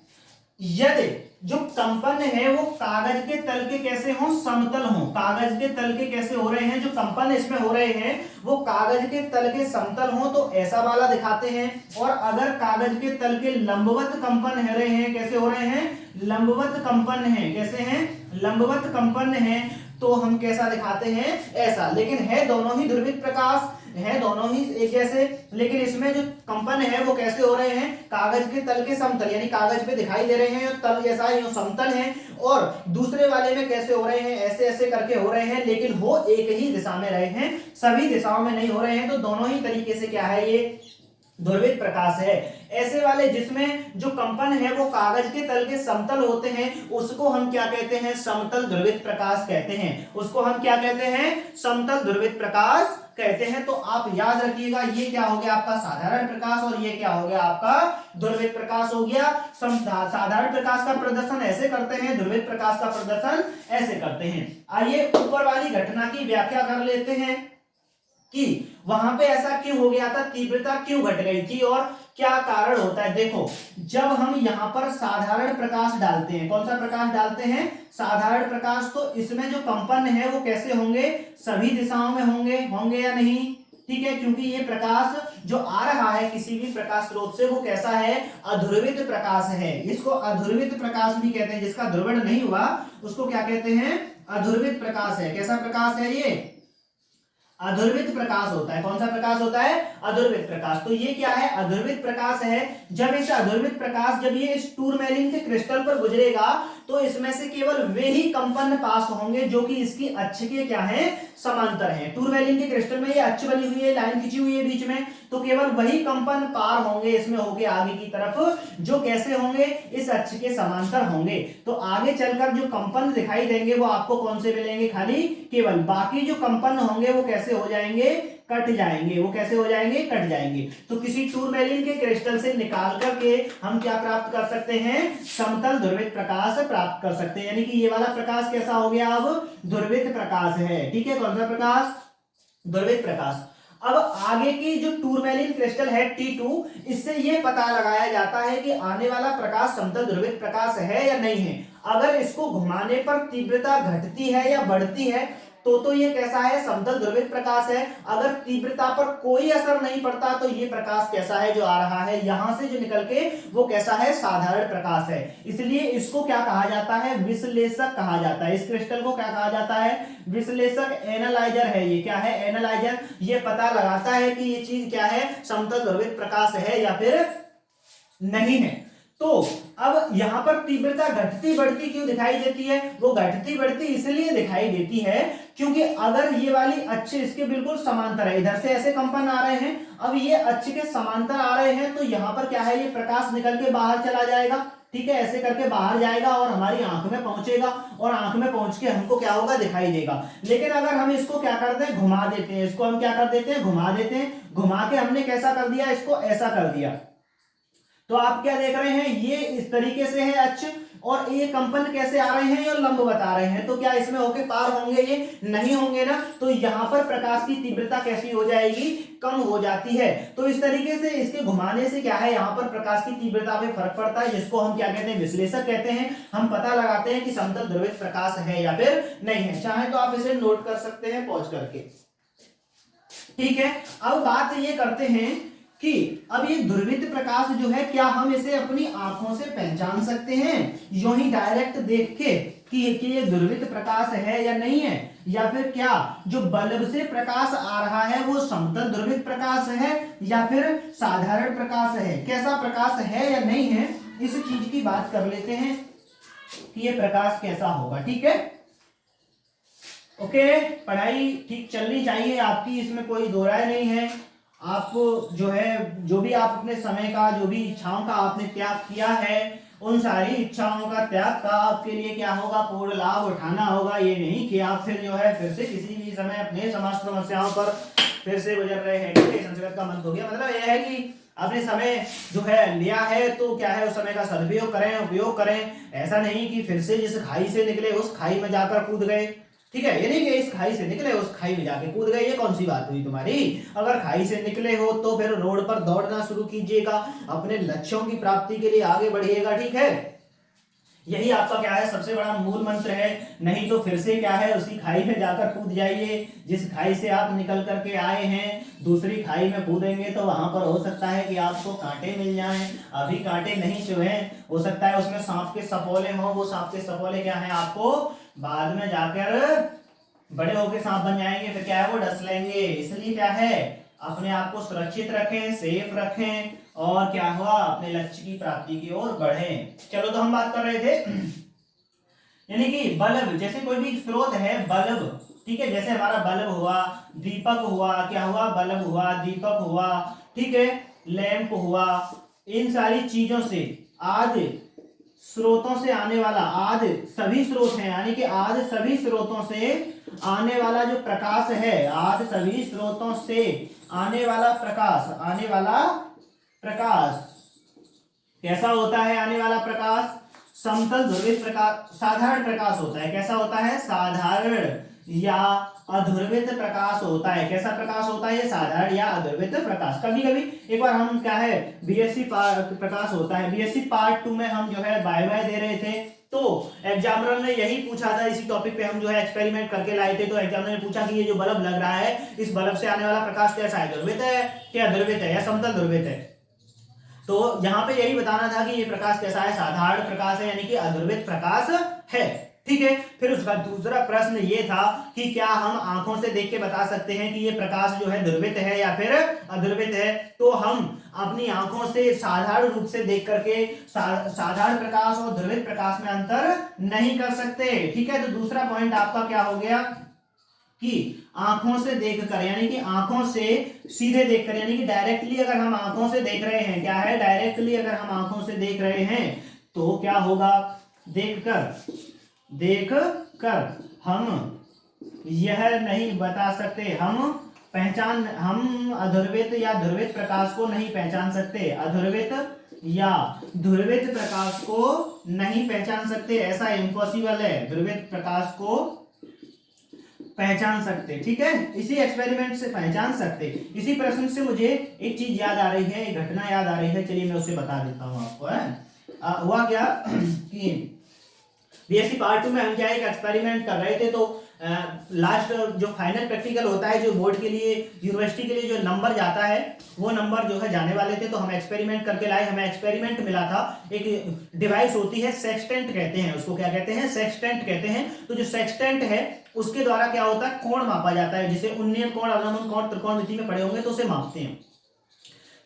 यदि जो कंपन है वो कागज के तल के कैसे हो? समतल हो। कागज के तल के कैसे हो रहे हैं? जो कंपन इसमें हो रहे हैं वो कागज के तल के समतल हो तो ऐसा वाला दिखाते हैं। और अगर कागज के तल के लंबवत कंपन हो रहे हैं, कैसे हो रहे हैं? लंबवत कंपन है। कैसे हैं? लंबवत कंपन है। तो हम कैसा दिखाते हैं? ऐसा। लेकिन है दोनों ही ध्रुवित प्रकाश, है दोनों ही एक जैसे, लेकिन इसमें जो कंपन है वो कैसे हो रहे हैं? कागज के तल के समतल, यानी कागज पे दिखाई दे रहे हैं तल जैसा है, समतल है। और दूसरे वाले में कैसे हो रहे हैं? ऐसे ऐसे करके हो रहे हैं, लेकिन हो एक ही दिशा में रहे हैं, सभी दिशाओं में नहीं हो रहे हैं। तो दोनों ही तरीके से क्या है? ये ध्रुवित प्रकाश है। ऐसे वाले जिसमें जो कंपन है वो कागज के तल के समतल होते हैं उसको हम क्या कहते हैं? समतल ध्रुवित प्रकाश कहते हैं। उसको हम क्या कहते हैं? समतल ध्रुवित प्रकाश कहते हैं। तो आप याद रखिएगा, ये क्या हो गया आपका? साधारण प्रकाश, और ये क्या हो गया आपका? ध्रुवित प्रकाश हो गया। साधारण प्रकाश का प्रदर्शन ऐसे करते हैं, ध्रुवित प्रकाश का प्रदर्शन ऐसे करते हैं। आइए ऊपर वाली घटना की व्याख्या कर लेते हैं कि वहां पे ऐसा क्यों हो गया था, तीव्रता क्यों घट गई थी और क्या कारण होता है। देखो, जब हम यहां पर साधारण प्रकाश डालते हैं, कौन सा प्रकाश डालते हैं? साधारण प्रकाश, तो इसमें जो कंपन है वो कैसे होंगे? सभी दिशाओं में होंगे या नहीं? ठीक है, क्योंकि ये प्रकाश जो आ रहा है किसी भी प्रकाश स्रोत से वो कैसा है? अध्रुवित प्रकाश है। इसको अध्रुवित प्रकाश भी कहते हैं। जिसका ध्रुवण नहीं हुआ उसको क्या कहते हैं? अध्रुवित प्रकाश है। कैसा प्रकाश है ये? अध्रुवित प्रकाश होता है। कौन सा प्रकाश होता है? अध्रुवित प्रकाश। तो ये क्या है? अध्रुवित प्रकाश है। जब इस अध्रुवित प्रकाश जब ये इस टूरमैलिन के क्रिस्टल पर गुजरेगा तो इसमें से केवल वे ही कंपन पास होंगे जो कि इसकी अक्ष के क्या है? समांतर है। टूरमैलिन के क्रिस्टल में ये अक्ष बनी हुई है, लाइन खींची हुई है बीच में, तो केवल वही कंपन पार होंगे इसमें होके आगे की तरफ, जो कैसे होंगे? इस अक्ष के समांतर होंगे। तो आगे चलकर जो कंपन दिखाई देंगे वो आपको कौन से मिलेंगे? खाली केवल। बाकी जो कंपन होंगे वो कैसे हो जाएंगे? कट जाएंगे। वो कैसे हो जाएंगे? कट जाएंगे। तो किसी टूरमैलिन के क्रिस्टल से निकाल करके हम क्या प्राप्त कर सकते हैं? समतल ध्रुवित प्रकाश प्राप्त कर सकते हैं। यानी कि ये वाला प्रकाश कैसा हो गया? अब ध्रुवित प्रकाश है। ठीक है, कौन सा प्रकाश? ध्रुवित प्रकाश। अब आगे की जो टूरमैलिन क्रिस्टल है T2, इससे ये पता लगाया जाता है कि आने वाला प्रकाश समतल ध्रुवित प्रकाश है या नहीं है। अगर इसको घुमाने पर तीव्रता घटती है या बढ़ती है तो ये कैसा है? समतल ध्रुवित प्रकाश है। अगर तीव्रता पर कोई असर नहीं पड़ता तो ये प्रकाश कैसा है? जो आ रहा है यहां से जो निकल के वो कैसा है? साधारण प्रकाश है। इसलिए इसको क्या कहा जाता है? विश्लेषक कहा जाता है। इस क्रिस्टल को क्या कहा जाता है? विश्लेषक, एनालाइजर है। ये क्या है? एनालाइजर। ये पता लगाता है कि ये चीज क्या है? समतल ध्रुवित प्रकाश है या फिर नहीं है। तो अब यहां पर तीव्रता घटती बढ़ती क्यों दिखाई देती है? वो घटती बढ़ती इसलिए दिखाई देती है क्योंकि अगर ये वाली अक्ष इसके बिल्कुल समांतर है, इधर से ऐसे कंपन आ रहे हैं, अब ये अक्ष के समांतर आ रहे हैं, तो यहां पर क्या है? ये प्रकाश निकल के बाहर चला जाएगा। ठीक है, ऐसे करके बाहर जाएगा और हमारी आंख में पहुंचेगा, और आंख में पहुंच के हमको क्या होगा? दिखाई देगा। लेकिन अगर हम इसको क्या करते हैं? घुमा देते हैं। इसको हम क्या कर देते हैं? घुमा देते हैं। घुमा के हमने कैसा कर दिया? इसको ऐसा कर दिया। तो आप क्या देख रहे हैं? ये इस तरीके से है अक्ष, और ये कंपन कैसे आ रहे हैं? ये लंब बता रहे हैं। तो क्या इसमें होके पार होंगे? ये नहीं होंगे ना। तो यहां पर प्रकाश की तीव्रता कैसी हो जाएगी? कम हो जाती है। तो इस तरीके से इसके घुमाने से क्या है? यहां पर प्रकाश की तीव्रता पे फर्क पड़ता है, जिसको हम क्या कहते हैं? विश्लेषक कहते हैं। हम पता लगाते हैं कि समतल ध्रुवित प्रकाश है या फिर नहीं है। चाहे तो आप इसे नोट कर सकते हैं पॉज करके। ठीक है, अब बात ये करते हैं कि अब ये ध्रुवित प्रकाश जो है, क्या हम इसे अपनी आंखों से पहचान सकते हैं यूं ही डायरेक्ट देख के कि ये ध्रुवित प्रकाश है या नहीं है? या फिर क्या जो बल्ब से प्रकाश आ रहा है वो समतल ध्रुवित प्रकाश है या फिर साधारण प्रकाश है? कैसा प्रकाश है या नहीं है, इस चीज की बात कर लेते हैं कि ये प्रकाश कैसा होगा। ठीक है, ओके। पढ़ाई ठीक चलनी चाहिए आपकी, इसमें कोई दो राय नहीं है। आप जो है, जो भी आप अपने समय का, जो भी इच्छाओं का आपने त्याग किया है, उन सारी इच्छाओं का त्याग का आपके लिए क्या होगा? पूर्ण लाभ उठाना होगा। ये नहीं कि आप फिर जो है फिर से किसी भी समय अपने समस्त समस्याओं पर फिर से गुजर रहे हैं। ठीक है, संस्कृत का मंत्र हो गया। मतलब यह है कि आपने समय जो है लिया है तो क्या है, उस समय का सदुपयोग करें, उपयोग करें। ऐसा नहीं कि फिर से जिस खाई से निकले उस खाई में जाकर कूद गए। ठीक है, ये नहीं कि इस खाई से निकले उस खाई में जाके कूद गए, ये कौन सी बात हुई तुम्हारी। अगर खाई से निकले हो तो फिर रोड पर दौड़ना शुरू कीजिएगा, अपने लक्ष्यों की प्राप्ति के लिए आगे बढ़िएगा। ठीक है, यही आपका क्या है सबसे बड़ा मूल मंत्र है। नहीं तो फिर से क्या है, उसी खाई में जाकर कूद जाइए जिस खाई से आप निकल करके आए हैं। दूसरी खाई में कूदेंगे तो वहां पर हो सकता है कि आपको कांटे मिल जाएं। अभी कांटे नहीं चुभे, हो सकता है उसमें सांप के सपोले हों। वो सांप के सपोले क्या है, आपको बाद में जाकर बड़े होकर सांप बन जाएंगे, फिर क्या है वो डस लेंगे। इसलिए क्या है, अपने आप को सुरक्षित रखें, सेफ रखें, और क्या हुआ, अपने लक्ष्य की प्राप्ति की ओर बढ़ें। चलो, तो हम बात कर रहे थे यानी कि बल्ब, जैसे कोई भी स्रोत है बल्ब। ठीक है, जैसे हमारा बल्ब हुआ, दीपक हुआ, क्या हुआ, बल्ब हुआ, दीपक हुआ। ठीक है, लैंप हुआ। इन सारी चीजों से आज स्रोतों से आने वाला, आज सभी स्रोत हैं, यानी कि आज सभी स्रोतों से आने वाला जो प्रकाश है, आज सभी स्रोतों से आने वाला प्रकाश, आने वाला प्रकाश कैसा होता है, आने वाला प्रकाश समतल ध्रुवित प्रकाश, साधारण प्रकाश होता है। कैसा होता है, साधारण या अध्रुवित प्रकाश होता है। कैसा प्रकाश होता है, साधारण या अध्रुवित प्रकाश। कभी कभी एक बार हम क्या है, बीएससी प्रकाश होता है। बीएससी पार्ट 2 में हम जो है बाय दे रहे थे, तो एग्जामिनर ने यही पूछा था, इसी टॉपिक पे हम जो है एक्सपेरिमेंट करके लाए थे। तो एग्जामिनर ने पूछा कि ये जो बल्ब लग रहा है, इस बल्ब से आने वाला प्रकाश कैसा है, ध्रुवित है क्या ध्रुवित है या समतल ध्रुवित है। तो यहाँ पे यही बताना था कि ये प्रकाश कैसा है, साधारण प्रकाश है, यानी कि अध्रुवित प्रकाश है। ठीक है, फिर उसका दूसरा प्रश्न ये था कि क्या हम आंखों से देख के बता सकते हैं कि ये प्रकाश जो है ध्रुवित है या फिर अध्रुवित है। तो हम अपनी आंखों से साधारण रूप से देख करके साधारण प्रकाश और ध्रुवित प्रकाश में अंतर नहीं कर सकते। ठीक है, तो दूसरा पॉइंट आपका क्या हो गया कि आंखों से देखकर, यानी कि आंखों से सीधे देखकर, यानी कि डायरेक्टली अगर हम आंखों से देख रहे हैं, क्या है, डायरेक्टली अगर हम आंखों से देख रहे हैं तो क्या होगा, देखकर हम यह नहीं बता सकते, हम अध्रुवित या ध्रुवित प्रकाश को नहीं पहचान सकते, अध्रुवित या ध्रुवित प्रकाश को नहीं पहचान सकते। ऐसा इम्पॉसिबल है, ध्रुवित प्रकाश को पहचान सकते। ठीक है, इसी एक्सपेरिमेंट से पहचान सकते। इसी प्रश्न से मुझे एक चीज याद आ रही है, एक घटना याद आ रही है, चलिए मैं उसे बता देता हूं आपको। है हुआ क्या कि बीएससी पार्ट 2 में हम क्या एक एक्सपेरिमेंट कर रहे थे। तो लास्ट जो फाइनल प्रैक्टिकल होता है, जो बोर्ड के लिए, यूनिवर्सिटी के लिए जो नंबर जाता है, वो नंबर जो है जाने वाले थे। तो हम एक्सपेरिमेंट करके लाए। हमें एक्सपेरिमेंट मिला था, एक डिवाइस होती है, सेक्सटेंट कहते हैं उसको। क्या कहते हैं, सेक्सटेंट कहते हैं। तो जो सेक्सटेंट है उसके द्वारा क्या होता है, कोण मापा जाता है। जैसे उन्नयन कोण, अवलंबन कोण, त्रिकोणमिति में पढ़े होंगे तो उसे मापते हैं।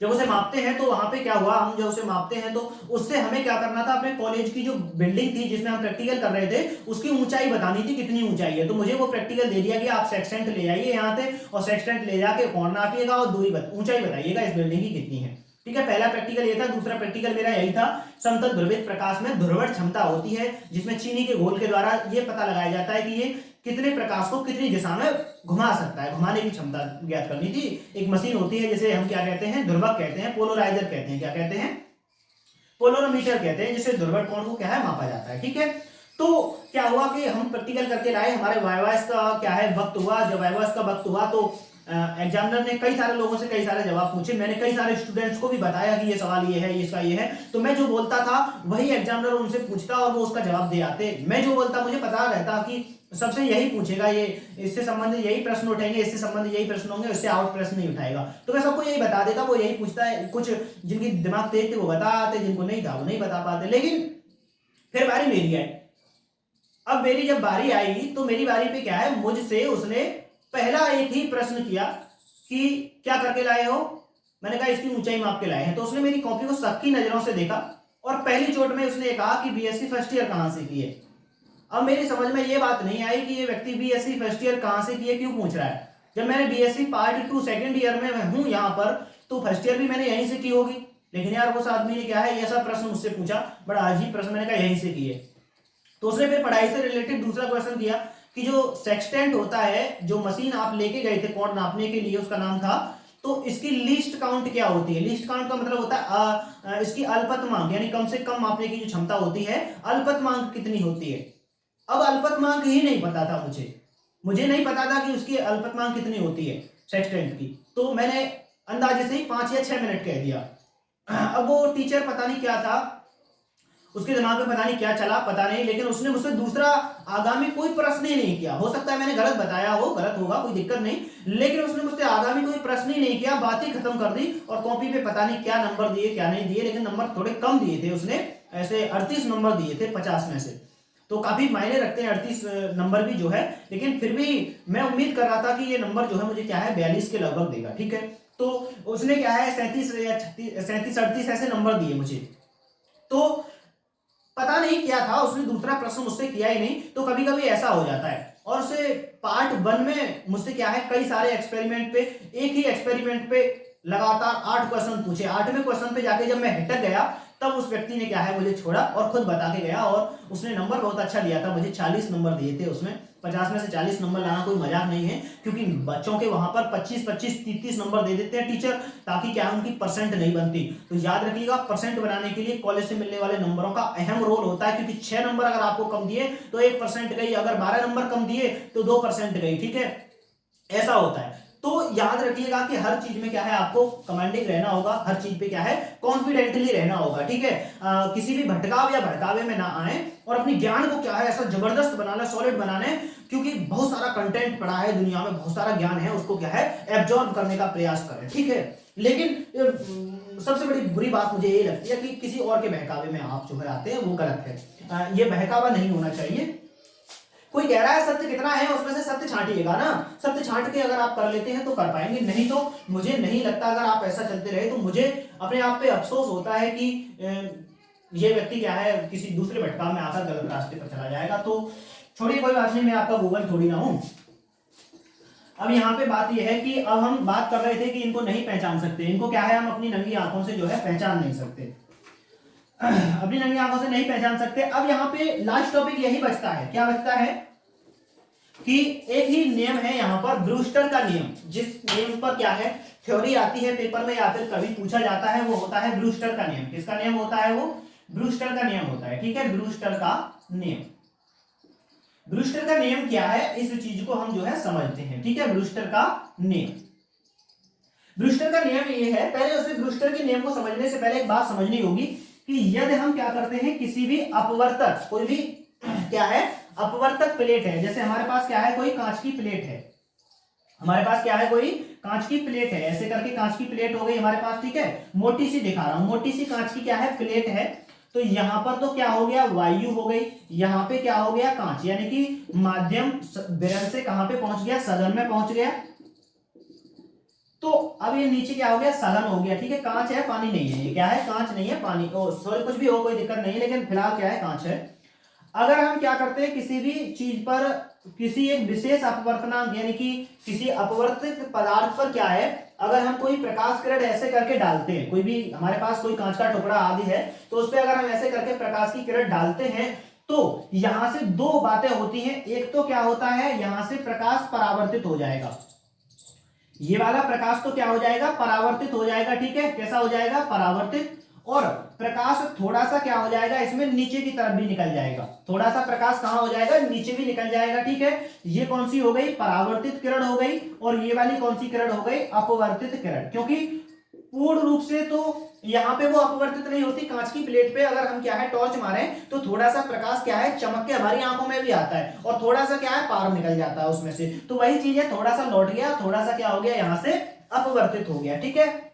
जब उसे मापते हैं तो वहां पे क्या हुआ, हम जब उसे मापते हैं तो उससे हमें क्या करना था, अपने कॉलेज की जो बिल्डिंग थी जिसमें हम प्रैक्टिकल कर रहे थे, उसकी ऊंचाई बतानी थी, कितनी ऊंचाई है। तो मुझे वो प्रैक्टिकल दे दिया कि आप सेक्सटेंट ले आइए यहाँ से, और सेक्सटेंट ले जाके कोण नापिएगा और ऊंचाई बताइएगा इस बिल्डिंग की कितनी है। ठीक है, पहला प्रैक्टिकल ये था। दूसरा प्रैक्टिकल मेरा यही था, समतल ध्रुवित प्रकाश में ध्रुवण क्षमता होती है, जिसमें चीनी के घोल के द्वारा ये पता लगाया जाता है कि ये कितने प्रकाश को कितनी दिशा में घुमा सकता है, घुमाने की क्षमता ज्ञात करनी थी। एक मशीन होती है, जैसे हम क्या कहते हैं, ध्रुवक कहते हैं, पोलराइजर कहते हैं, क्या कहते हैं, पोलरोमीटर कहते हैं, जिससे ध्रुवण कोण को क्या है मापा जाता है। ठीक है, तो क्या हुआ कि हम प्रैक्टिकल करके लाए, हमारे वाइवास का क्या है वक्त हुआ। जब वाइवास का वक्त हुआ तो एग्जामिनर ने कई सारे लोगों से कई सारे जवाब पूछे। मैंने कई सारे स्टूडेंट्स को भी बताया कि ये सवाल ये है, इसका ये है। तो मैं जो बोलता था वही एग्जामिनर उनसे पूछता और वो उसका जवाब दे आते। मैं जो बोलता मुझे पता रहता कि सबसे यही पूछेगा, ये इससे संबंधित यही प्रश्न उठेंगे, इससे संबंधित यही प्रश्न होंगे, उससे आउट प्रश्न नहीं उठाएगा। तो मैं सबको यही बता देता, वो यही पूछता है। कुछ जिनकी दिमाग तेज थे वो बता आते, जिनको नहीं था वो नहीं बता पाते। लेकिन फिर बारी मेरी आई। अब मेरी जब बारी आई तो मेरी बारी पे क्या है, मुझसे उसने पहला एक ही प्रश्न किया कि क्या करके लाए हो। मैंने कहा इसकी ऊंचाई माप के लाए हैं। तो उसने मेरी कॉपी को शक की नजरों से देखा और पहली चोट में उसने कहा कि बीएससी फर्स्ट ईयर कहां से की है। अब मेरी समझ में ये बात नहीं आई कि ये व्यक्ति बीएससी फर्स्ट ईयर कहां से की है, क्यों पूछ रहा है। जब मैंने बीएससी पार्ट 2 सेकंड ईयर में हूं यहां पर, तो फर्स्ट ईयर भी मैंने यहीं से की होगी। लेकिन यार उस आदमी ने क्या है ऐसा प्रश्न मुझसे पूछा, बड़ा अजीब प्रश्न। मैंने कहा यहीं से की है। तो उसने फिर पढ़ाई से रिलेटेड दूसरा क्वेश्चन किया कि जो सेक्सटेंट होता है, जो मशीन आप लेके गए थे कोण नापने के लिए, उसका नाम था, तो इसकी लीस्ट काउंट क्या होती है? लीस्ट काउंट का मतलब होता है इसकी अल्पतमांक, यानी कम से कम मापने की जो क्षमता होती है, अल्पतमांक कितनी होती है। अब अल्पतमांक ही नहीं पता था मुझे नहीं पता था कि उसकी अल्पतमांक कितनी होती है सेक्सटेंट की, तो मैंने अंदाजे से ही 5 या 6 मिनट कह दिया। अब वो टीचर पता नहीं क्या था, उसके दिमाग में पता नहीं क्या चला, पता नहीं, लेकिन उसने मुझसे दूसरा आगामी कोई प्रश्न ही नहीं किया। हो सकता है मैंने गलत बताया हो, गलत होगा, कोई दिक्कत नहीं, लेकिन उसने मुझसे आगामी कोई प्रश्न ही नहीं किया, बात ही खत्म कर दी। और कॉपी पे पता नहीं क्या नंबर दिए क्या नहीं दिए, लेकिन नंबर थोड़े कम दिए थे उसने, ऐसे 38 नंबर दिए थे 50 में से, तो काफी मायने रखते हैं 38 नंबर भी जो है, लेकिन फिर भी मैं उम्मीद कर रहा था कि ये नंबर जो है मुझे क्या है 42 के लगभग देगा, ठीक है। तो उसने क्या है 37 या 37 38 ऐसे नंबर दिए मुझे, तो पता नहीं क्या था, उसने दूसरा प्रश्न मुझसे किया ही नहीं। तो कभी कभी ऐसा हो जाता है, और उसे पार्ट 1 में मुझसे क्या है कई सारे एक्सपेरिमेंट पे, एक ही एक्सपेरिमेंट पे लगातार 8 क्वेश्चन पूछे। 8वें क्वेश्चन पे जाके जब मैं हिटक गया, तब उस व्यक्ति ने क्या है मुझे छोड़ा और खुद बता के गया, और उसने नंबर बहुत अच्छा दिया था, मुझे 40 नंबर दिए थे उसमें। 50 में से 40 नंबर लाना कोई मजाक नहीं है, क्योंकि बच्चों के वहां पर 25 25 30 नंबर दे देते हैं टीचर, ताकि क्या उनकी परसेंट नहीं बनती। तो याद रखिएगा, परसेंट बनाने के लिए कॉलेज से मिलने वाले नंबरों का अहम रोल होता है, क्योंकि 6 नंबर अगर आपको कम दिए तो 1% गई, अगर 12 नंबर कम दिए तो 2% गई, ठीक है, ऐसा होता है। तो याद रखिएगा कि हर चीज में क्या है आपको कमांडिंग रहना होगा, हर चीज पे क्या है कॉन्फिडेंटली रहना होगा, ठीक है। किसी भी भटकाव या भड़कावे में ना आए, और अपनी ज्ञान को क्या है ऐसा जबरदस्त बनाना, सॉलिड बनाना है, क्योंकि बहुत सारा कंटेंट पड़ा है दुनिया में, बहुत सारा ज्ञान है, उसको क्या है एब्जॉर्ब करने का प्रयास करें, ठीक है। लेकिन सबसे बड़ी बुरी बात मुझे ये लगती है कि किसी और के बहकावे में आप जो है आते हैं, वो गलत है। ये बहकावा नहीं होना चाहिए। कोई कह रहा है सत्य कितना है, उसमें से सत्य छांटिएगा ना, सत्य छांट के अगर आप कर लेते हैं तो कर पाएंगे, नहीं तो मुझे नहीं लगता, अगर आप ऐसा चलते रहे तो मुझे अपने आप पे अफसोस होता है कि ये व्यक्ति क्या है किसी दूसरे भटकाव में आकर गलत रास्ते पर चला जाएगा। तो छोड़िए, कोई बात नहीं, मैं आपका गूगल थोड़ी ना हूं। अब यहाँ पे बात यह है कि अब हम बात कर रहे थे कि इनको नहीं पहचान सकते, इनको क्या है हम अपनी नंगी आंखों से जो है पहचान नहीं सकते, अपनी नंगी आंखों से नहीं पहचान सकते। अब यहाँ पे लास्ट टॉपिक यही बचता है, क्या बचता है कि एक ही नियम है यहाँ पर, ब्रूस्टर का नियम, जिस नियम पर क्या है थ्योरी आती है पेपर में या फिर कभी पूछा जाता है, वो होता है ब्रूस्टर का नियम। किसका नियम होता है वो? ब्रूस्टर का नियम होता है, ठीक है, ब्रूस्टर का नियम। ब्रूस्टर का नियम क्या है, इस चीज को हम जो है समझते हैं, ठीक है। ब्रूस्टर का नियम, ब्रूस्टर का नियम ये है, पहले उसे ब्रूस्टर के नियम को समझने से पहले एक बात समझनी होगी कि यदि हम क्या करते हैं, किसी भी अपवर्तक, कोई भी क्या है अपवर्तक प्लेट है, जैसे हमारे पास क्या है कोई कांच की प्लेट है, हमारे पास क्या है कोई कांच की प्लेट है, ऐसे करके कांच की प्लेट हो गई हमारे पास, ठीक है, मोटी सी दिखा रहा हूं, मोटी सी कांच की क्या है प्लेट है। तो यहां पर तो क्या हो गया वायु हो गई, यहां पे क्या हो गया कांच, यानी कि माध्यम विरल से कहां पे पहुंच गया, सघन में पहुंच गया। तो अब ये नीचे क्या हो गया सघन हो गया, ठीक है, कांच है पानी नहीं है, ये क्या है कांच नहीं है पानी, सॉरी कुछ भी हो कोई दिक्कत नहीं है, लेकिन फिलहाल क्या है कांच है। अगर हम क्या करते हैं किसी भी चीज पर किसी एक विशेष अपवर्तनांक, यानी कि किसी अपवर्तित पदार्थ पर क्या है, अगर हम कोई प्रकाश किरण ऐसे करके डालते हैं, कोई भी हमारे पास कोई कांच का टुकड़ा आदि है, तो उस पर अगर हम ऐसे करके प्रकाश की किरण डालते हैं, तो यहां से दो बातें होती हैं। एक तो क्या होता है, यहां से प्रकाश परावर्तित हो जाएगा, ये वाला प्रकाश तो क्या हो जाएगा परावर्तित हो जाएगा, ठीक है, कैसा हो जाएगा परावर्तित, और प्रकाश थोड़ा सा क्या हो जाएगा इसमें नीचे की तरफ भी निकल जाएगा, थोड़ा सा प्रकाश कहां हो जाएगा नीचे भी निकल जाएगा, ठीक है। ये कौन सी हो गई परावर्तित किरण हो गई, और ये वाली कौन सी किरण हो गई अपवर्तित किरण, क्योंकि पूर्ण रूप से तो यहां पे वो अपवर्तित नहीं होती। कांच की प्लेट पे अगर हम क्या है टॉर्च मारें तो थोड़ा सा प्रकाश क्या है चमक के हमारी आंखों में भी आता है, और थोड़ा सा क्या है पार निकल जाता है उसमें से, तो वही चीज है, थोड़ा सा लौट गया, थोड़ा सा क्या हो गया यहां से अपवर्तित हो गया, ठीक है।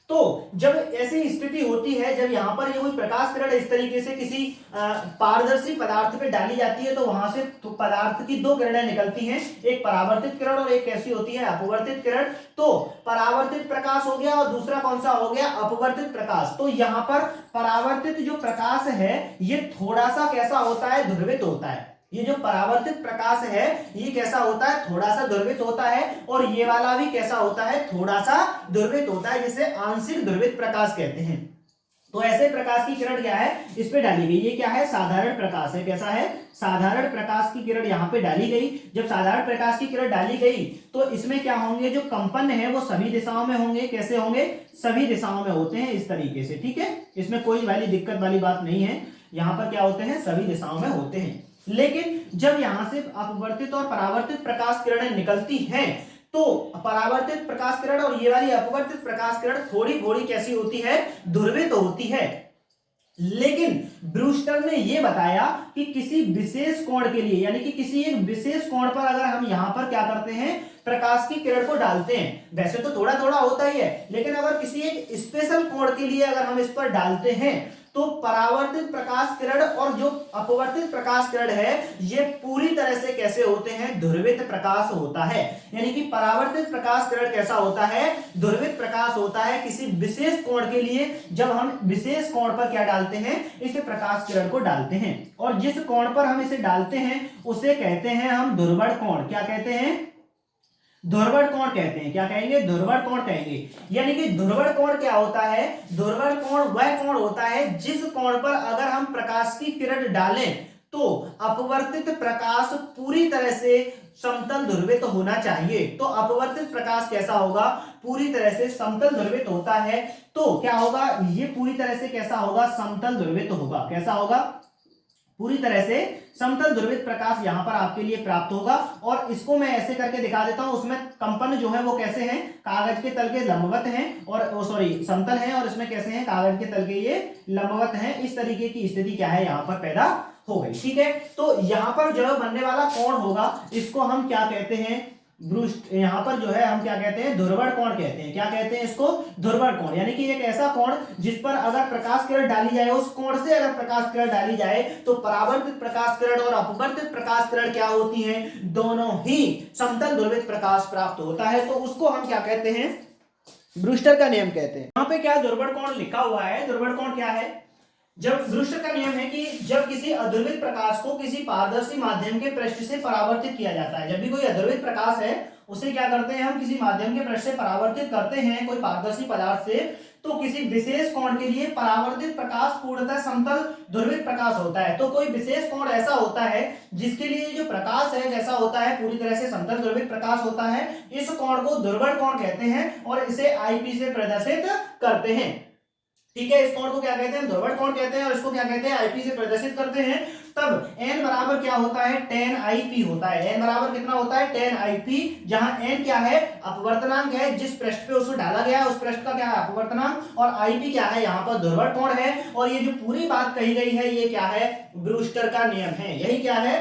तो जब ऐसी स्थिति होती है, जब यहां पर ये कोई प्रकाश किरण इस तरीके से किसी पारदर्शी पदार्थ पे डाली जाती है, तो वहां से तो पदार्थ की दो किरणें निकलती हैं, एक परावर्तित किरण और एक कैसी होती है अपवर्तित किरण। तो परावर्तित प्रकाश हो गया और दूसरा कौन सा हो गया अपवर्तित प्रकाश। तो यहां पर परावर्तित जो प्रकाश है ये थोड़ा सा कैसा होता है ध्रुवित होता है, ये जो परावर्तित प्रकाश है ये कैसा होता है थोड़ा सा ध्रुवित होता है, और ये वाला भी कैसा होता है थोड़ा सा ध्रुवित होता है, जिसे आंशिक ध्रुवित प्रकाश कहते हैं। तो ऐसे प्रकाश की किरण क्या है इस पे डाली गई, ये क्या है साधारण प्रकाश है। कैसा है, साधारण प्रकाश की किरण यहाँ पे डाली गई। जब साधारण प्रकाश की किरण डाली गई तो इसमें क्या होंगे, जो कंपन है वो सभी दिशाओं में होंगे। कैसे होंगे, सभी दिशाओं में होते हैं इस तरीके से, ठीक है। इसमें कोई वाली दिक्कत वाली बात नहीं है, यहाँ पर क्या होते हैं सभी दिशाओं में होते हैं। लेकिन जब यहां से अपवर्तित और परावर्तित प्रकाश किरणें निकलती हैं तो परावर्तित प्रकाश किरण और ये वाली अपवर्तित प्रकाश किरण थोड़ी थोड़ी कैसी होती है, ध्रुवित तो होती है। लेकिन ब्रूस्टर ने यह बताया कि किसी विशेष कोण के लिए, यानी कि किसी एक विशेष कोण पर अगर हम यहां पर क्या करते हैं प्रकाश की किरण को डालते हैं, वैसे तो थोड़ा थोड़ा होता ही है, लेकिन अगर किसी एक स्पेशल कोण के लिए अगर हम इस पर डालते हैं तो परावर्तित प्रकाश किरण और जो अपवर्तित प्रकाश किरण है ये पूरी तरह से कैसे होते हैं, ध्रुवित प्रकाश होता है। यानी कि परावर्तित प्रकाश किरण कैसा होता है, ध्रुवित प्रकाश होता है। किसी विशेष कोण के लिए जब हम विशेष कोण पर क्या डालते हैं, इसे प्रकाश किरण को डालते हैं, और जिस कोण पर हम इसे डालते हैं उसे कहते हैं हम ध्रुवण कोण। क्या कहते हैं, ध्रुवण कोण कहते हैं। क्या कहेंगे, ध्रुवण कोण कहेंगे। यानी कि ध्रुवण कोण क्या होता है, ध्रुवण कोण वह कोण होता है जिस कोण पर अगर हम प्रकाश की किरण डालें तो अपवर्तित प्रकाश पूरी तरह से समतल ध्रुवित तो होना चाहिए। तो अपवर्तित प्रकाश कैसा होगा, पूरी तरह से समतल ध्रुवित होता है। तो क्या होगा, ये पूरी तरह से कैसा होगा, समतल ध्रुवित होगा। कैसा होगा, पूरी तरह से समतल ध्रुवित प्रकाश यहां पर आपके लिए प्राप्त होगा। और इसको मैं ऐसे करके दिखा देता हूं, उसमें कंपन जो है वो कैसे हैं, कागज के तल के लंबवत हैं, और सॉरी समतल हैं, और इसमें कैसे हैं, कागज के तल के ये लंबवत हैं। इस तरीके की स्थिति क्या है यहां पर पैदा हो गई, ठीक है। तो यहां पर जो बनने वाला कोण होगा इसको हम क्या कहते हैं, यहां पर जो है हम क्या कहते हैं, ध्रुवण कोण कहते हैं। क्या कहते हैं इसको, ध्रुवण कोण। यानी कि एक ऐसा कोण जिस पर अगर प्रकाश किरण डाली जाए, उस कोण से अगर प्रकाश किरण डाली जाए तो परावर्तित प्रकाश किरण और अपवर्तित प्रकाश किरण क्या होती हैं, दोनों ही समतल ध्रुवित प्रकाश प्राप्त होता है। तो उसको हम क्या कहते हैं, ब्रूस्टर का नियम कहते हैं। यहाँ पे क्या ध्रुवण कोण लिखा हुआ है, ध्रुवण कोण क्या है, जब ब्रूस्टर का नियम है कि जब किसी अध्रुवित प्रकाश को किसी पारदर्शी माध्यम के पृष्ठ से परावर्तित किया जाता है, जब भी कोई अध्रुवित प्रकाश है उसे क्या करते हैं हम, किसी माध्यम के पृष्ठ से परावर्तित करते हैं कोई पारदर्शी पदार्थ से, तो किसी विशेष कोण के लिए परावर्तित प्रकाश पूर्णतः समतल ध्रुवित प्रकाश होता है। तो कोई विशेष कोण ऐसा होता है जिसके लिए जो प्रकाश है कैसा होता है, पूरी तरह से समतल ध्रुवित प्रकाश होता है। इस कोण को ध्रुवण कोण कहते हैं और इसे आईपी से प्रदर्शित करते हैं, ठीक है। इस कोण को क्या कहते हैं, ध्रुवण कोण कहते हैं, और इसको क्या कहते हैं, आईपी से प्रदर्शित करते हैं। तब n बराबर क्या होता है, tan IP होता है। n बराबर कितना होता है, tan IP, जहां n क्या है, अपवर्तनांक है, जिस पृष्ठ पे उसको डाला गया है उस पृष्ठ का क्या है, अपवर्तनांक, और IP क्या है, यहाँ पर ध्रुवण कोण है। और ये जो पूरी बात कही गई है ये क्या है, ब्रूस्टर का नियम है। यही क्या है,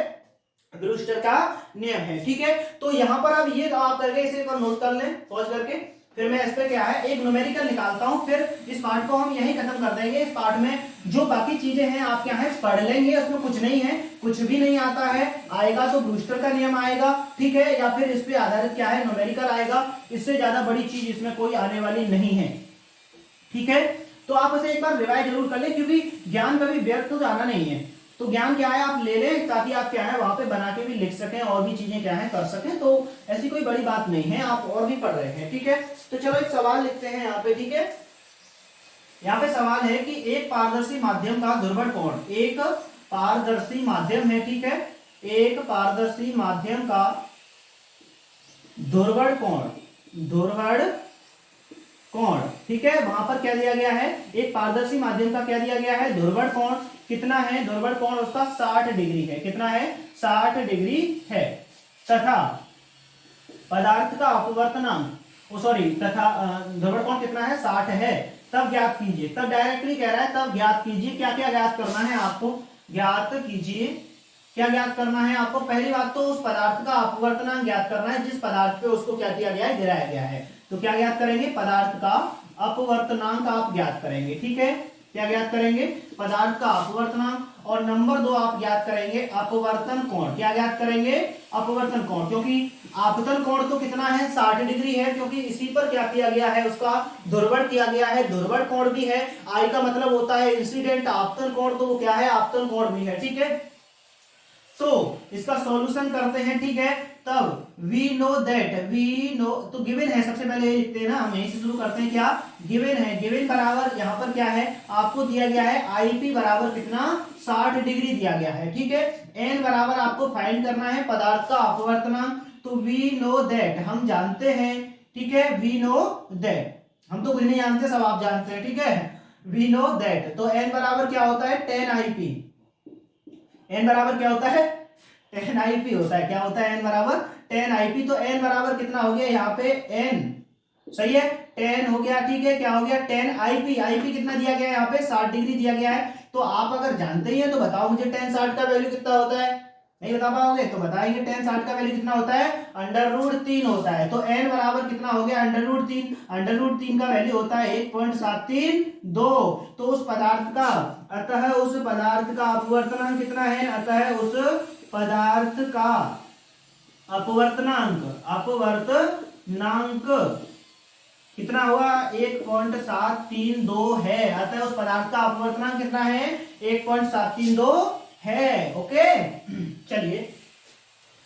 ब्रूस्टर का नियम है, ठीक है। तो यहाँ पर अब ये आप करके इसे एक बार नोट कर लें पॉज करके, फिर मैं इस पे क्या है एक न्यूमेरिकल निकालता हूं, फिर इस पार्ट को हम यहीं खत्म कर देंगे। इस पार्ट में जो बाकी चीजें हैं आप क्या है पढ़ लेंगे, उसमें कुछ नहीं है, कुछ भी नहीं आता है, आएगा तो ब्रूस्टर का नियम आएगा, ठीक है, या फिर इस पे आधारित क्या है न्यूमेरिकल आएगा। इससे ज्यादा बड़ी चीज इसमें कोई आने वाली नहीं है, ठीक है। तो आप इसे एक बार रिवाइज जरूर कर लें, क्योंकि ज्ञान कभी व्यर्थ तो जाना नहीं है। तो ज्ञान क्या है आप ले लें, ताकि आप क्या है वहां पे बना के भी लिख सकें और भी चीजें क्या है कर सकें। तो ऐसी कोई बड़ी बात नहीं है, आप और भी पढ़ रहे हैं, ठीक है। तो चलो एक सवाल लिखते हैं यहाँ पे, ठीक है। यहाँ पे सवाल है कि एक पारदर्शी माध्यम का ध्रुवण कोण, एक पारदर्शी माध्यम है, ठीक है, एक पारदर्शी माध्यम का ध्रुवण कोण, ध्रुवण कोण, ठीक है। वहां पर क्या दिया गया है, एक पारदर्शी माध्यम का क्या दिया गया है, ध्रुवण कोण कितना है, ध्रुवण कोण उसका 60 डिग्री है। कितना है, 60 डिग्री है। तथा पदार्थ का अपवर्तनांक, तथा ध्रुवण कोण कितना है, 60 है। तब ज्ञात कीजिए, तब डायरेक्टली कह रहा है तब ज्ञात कीजिए। क्या क्या ज्ञात करना है आपको, ज्ञात कीजिए, क्या ज्ञात करना है आपको, पहली बात तो उस पदार्थ का अपवर्तनांक ज्ञात करना है जिस पदार्थ पे उसको क्या किया गया है, गिराया गया है। तो क्या ज्ञात करेंगे, पदार्थ का अपवर्तनांक आप ज्ञात करेंगे, ठीक है। क्या ज्ञात करेंगे, पदार्थ का अपवर्तनांक। और नंबर 2 आप ज्ञात करेंगे अपवर्तन कोण। क्या ज्ञात करेंगे, अपवर्तन कोण, क्योंकि आपतन कोण तो कितना है, 60 डिग्री है, क्योंकि इसी पर क्या किया गया है, उसका ध्रुवण किया गया है, ध्रुवण कोण भी है। आई का मतलब होता है इंसिडेंट आपतन कोण, तो वो क्या है, आपतन कोण भी है, ठीक है। तो इसका सॉल्यूशन करते हैं, ठीक है। तब we know that, we know तो गिवन है, सबसे पहले ये लिखते हैं ना, हम यहीं से शुरू करते हैं। क्या गिवन है, गिवन बराबर यहाँ पर क्या है आपको दिया गया है आईपी बराबर कितना 60 डिग्री दिया गया है, ठीक है। एन बराबर आपको फाइंड करना है पदार्थ का अपवर्तनांक, तो वी नो दैट हम जानते हैं, ठीक है। वी नो दैट, हम तो कुछ नहीं जानते, सब आप जानते हैं, ठीक है। वी नो दैट, तो एन बराबर क्या होता है 10 आईपी। एन बराबर क्या होता है 10 आईपी होता है, क्या होता है एन बराबर 10 आईपी। तो एन बराबर कितना हो गया यहाँ पे एन, सही है 10 हो गया, ठीक है। क्या हो गया 10 आईपी, आईपी कितना दिया गया है यहाँ पे 60 डिग्री दिया गया है। तो आप अगर जानते ही हैं तो बताओ मुझे 10 60 का वैल्यू कितना होता है, नहीं बता पाओगे तो बताएंगे 10 60 का वैल्यू कितना होता है √3 होता है। तो n बराबर कितना हो गया √3, √3 का वैल्यू होता है 1.732। तो उस पदार्थ का, अतः उस पदार्थ का अपवर्तनांक कितना है, अतः उस पदार्थ का अपवर्तनांक, अपवर्तनांक कितना हुआ 1.732 है। अतः उस पदार्थ का अपवर्तनांक कितना है 1.732 है, ओके। चलिए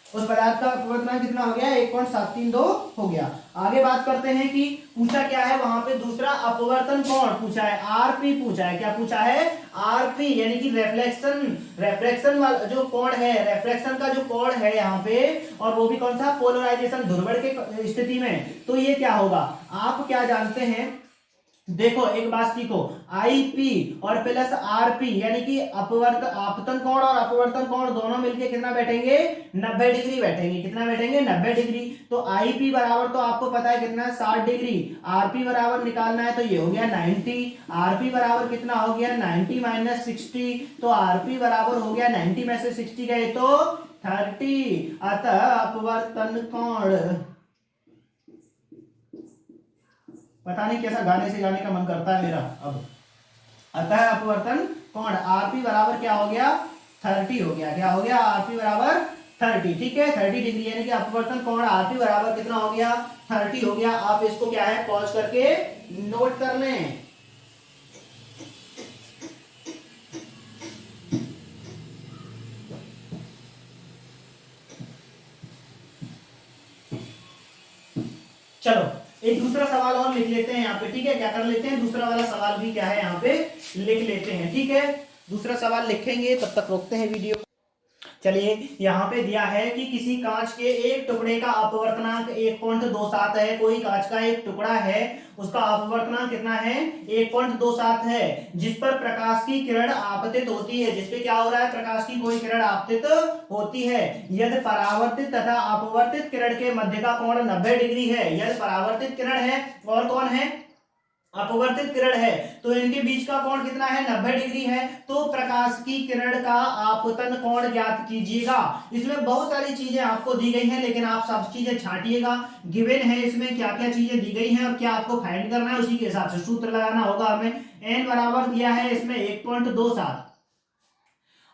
उस पदार्थ का अपवर्तनांक कितना हो गया 1.732 हो गया। आगे बात करते हैं कि पूछा क्या है वहां पे, दूसरा अपवर्तन कोण पूछा है, आरपी पूछा है। क्या पूछा है आरपी, यानी कि रेफ्लेक्शन वाला जो कोण है, रेफ्लेक्शन का जो कोण है यहाँ पे, और वो भी कौन सा पोलराइजेशन ध्रुवण के स्थिति में। तो ये क्या होगा, आप क्या जानते हैं, देखो एक बात सीखो, आईपी और प्लस आरपी यानी कि आपतन कोण और अपवर्तन कोण दोनों मिलके कितना बैठेंगे 90 डिग्री बैठेंगे। कितना बैठेंगे 90 डिग्री। तो आईपी बराबर तो आपको पता है कितना 60 डिग्री, आरपी बराबर निकालना है तो ये हो गया 90, आरपी बराबर कितना हो गया 90 माइनस 60, तो आरपी बराबर हो गया 90 में से 60 गए तो 30। अतः अपवर्तन कोण, पता नहीं कैसा गाने से गाने का मन करता है मेरा अब। अतः अपवर्तन कोण आरपी बराबर क्या हो गया 30 हो गया। क्या हो गया आरपी बराबर 30, ठीक है 30 डिग्री, यानी कि अपवर्तन कोण आरपी बराबर कितना हो गया 30 हो गया। आप इसको क्या है पॉज करके नोट कर लें। चलो एक दूसरा सवाल और लिख लेते हैं यहाँ पे, ठीक है। क्या कर लेते हैं दूसरा वाला सवाल भी क्या है यहाँ पे लिख लेते हैं, ठीक है। दूसरा सवाल लिखेंगे, तब तक रोकते हैं वीडियो। चलिए यहाँ पे दिया है कि किसी कांच के एक टुकड़े का अपवर्तनांक 1.27 है। कोई कांच का एक टुकड़ा है, उसका अपवर्तनांक कितना है 1.27 है, जिस पर प्रकाश की किरण आपतित होती है। जिसपे क्या हो रहा है प्रकाश की कोई किरण आपतित होती है। यदि परावर्तित तथा अपवर्तित किरण के मध्य का कोण 90 डिग्री है, यदि परावर्तित किरण है और कौन है अपवर्तित किरण है, तो इनके बीच का कोण कितना है 90 डिग्री है। तो प्रकाश की किरण का आपतन कोण ज्ञात कीजिएगा। इसमें बहुत सारी चीजें आपको दी गई हैं, लेकिन आप सब चीजें छांटिएगा। गिवन है इसमें क्या क्या चीजें दी गई हैं और क्या आपको फाइंड करना है, उसी के हिसाब से सूत्र लगाना होगा हमें। एन बराबर दिया है इसमें 1.27,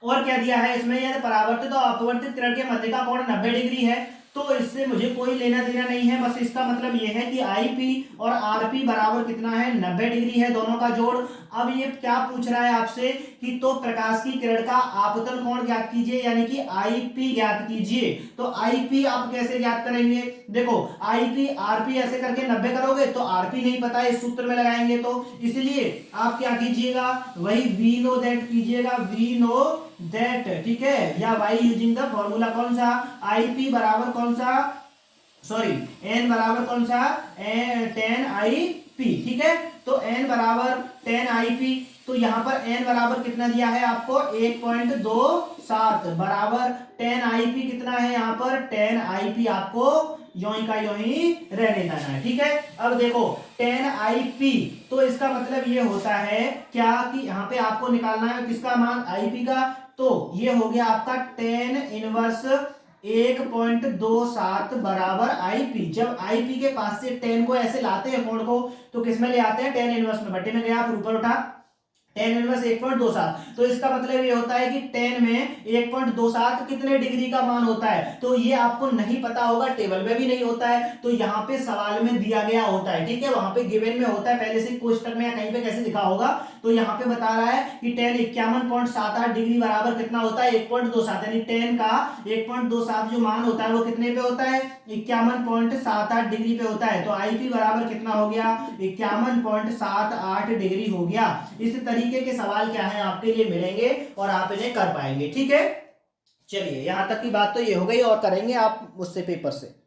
और क्या दिया है इसमें यदि परावर्तित और अपवर्तित किरण के मध्य का कोण 90 डिग्री है। तो इससे मुझे कोई लेना देना नहीं है, बस इसका मतलब यह है कि आईपी और आरपी बराबर कितना है 90 डिग्री है, दोनों का जोड़। अब ये क्या पूछ रहा है आपसे कि तो प्रकाश की किरण का आपतन कोण ज्ञात कीजिए, यानी कि आईपी ज्ञात कीजिए। तो आईपी आप कैसे ज्ञात करेंगे, देखो आईपी आरपी ऐसे करके 90 करोगे तो आरपी नहीं पता है, इस सूत्र में लगाएंगे। तो इसलिए आप क्या कीजिएगा वही वी नो दैट कीजिएगा, वी नो दैट, ठीक है। या वाई यूजिंग द फॉर्मूला कौन सा आईपी बराबर कौन सा, सॉरी एन बराबर कौन सा 10 आईपी, ठीक है। तो एन बराबर 10 आईपी, तो यहाँ पर एन बराबर कितना दिया है आपको 1.27 बराबर 10 आईपी कितना है यहाँ पर 10 आईपी आपको यों का यों ही रहने देना है, ठीक है। अब देखो 10 आईपी, तो इसका मतलब ये होता है क्या कि यहाँ पे आपको निकालना है किसका मान आईपी का। तो ये हो गया आपका 10 इनवर्स 1.27 बराबर आईपी। जब आईपी के पास से 10 को ऐसे लाते हैं कोण को, तो किस में ले आते हैं 10 इनवर्स में, बट्टे में गया फिर ऊपर उठा tan इनवर्स 1.27, तो इसका मतलब ये होता है कि tan में 1.27 कितने डिग्री का मान होता है, तो ये आपको नहीं पता होगा, टेबल में भी नहीं होता है, तो यहाँ पे सवाल में दिया गया होता है, ठीक है, वहां पे गिवन में होता है, पहले से कोष्टक में या कहीं पे कैसे लिखा होगा, तो यहाँ पे बता रहा है कि tan 51.78 डिग्री बराबर कितना होता है 1.27, यानी tan का 1.27 जो मान होता है वो कितने पे होता है 51.78 डिग्री पे होता है, तो आईपी बराबर कितना हो गया 51.78 डिग्री हो गया। इस तरीके के सवाल क्या है आपके लिए मिलेंगे और आप इन्हें कर पाएंगे, ठीक है। चलिए यहां तक की बात तो ये हो गई, और करेंगे आप मुझसे पेपर से।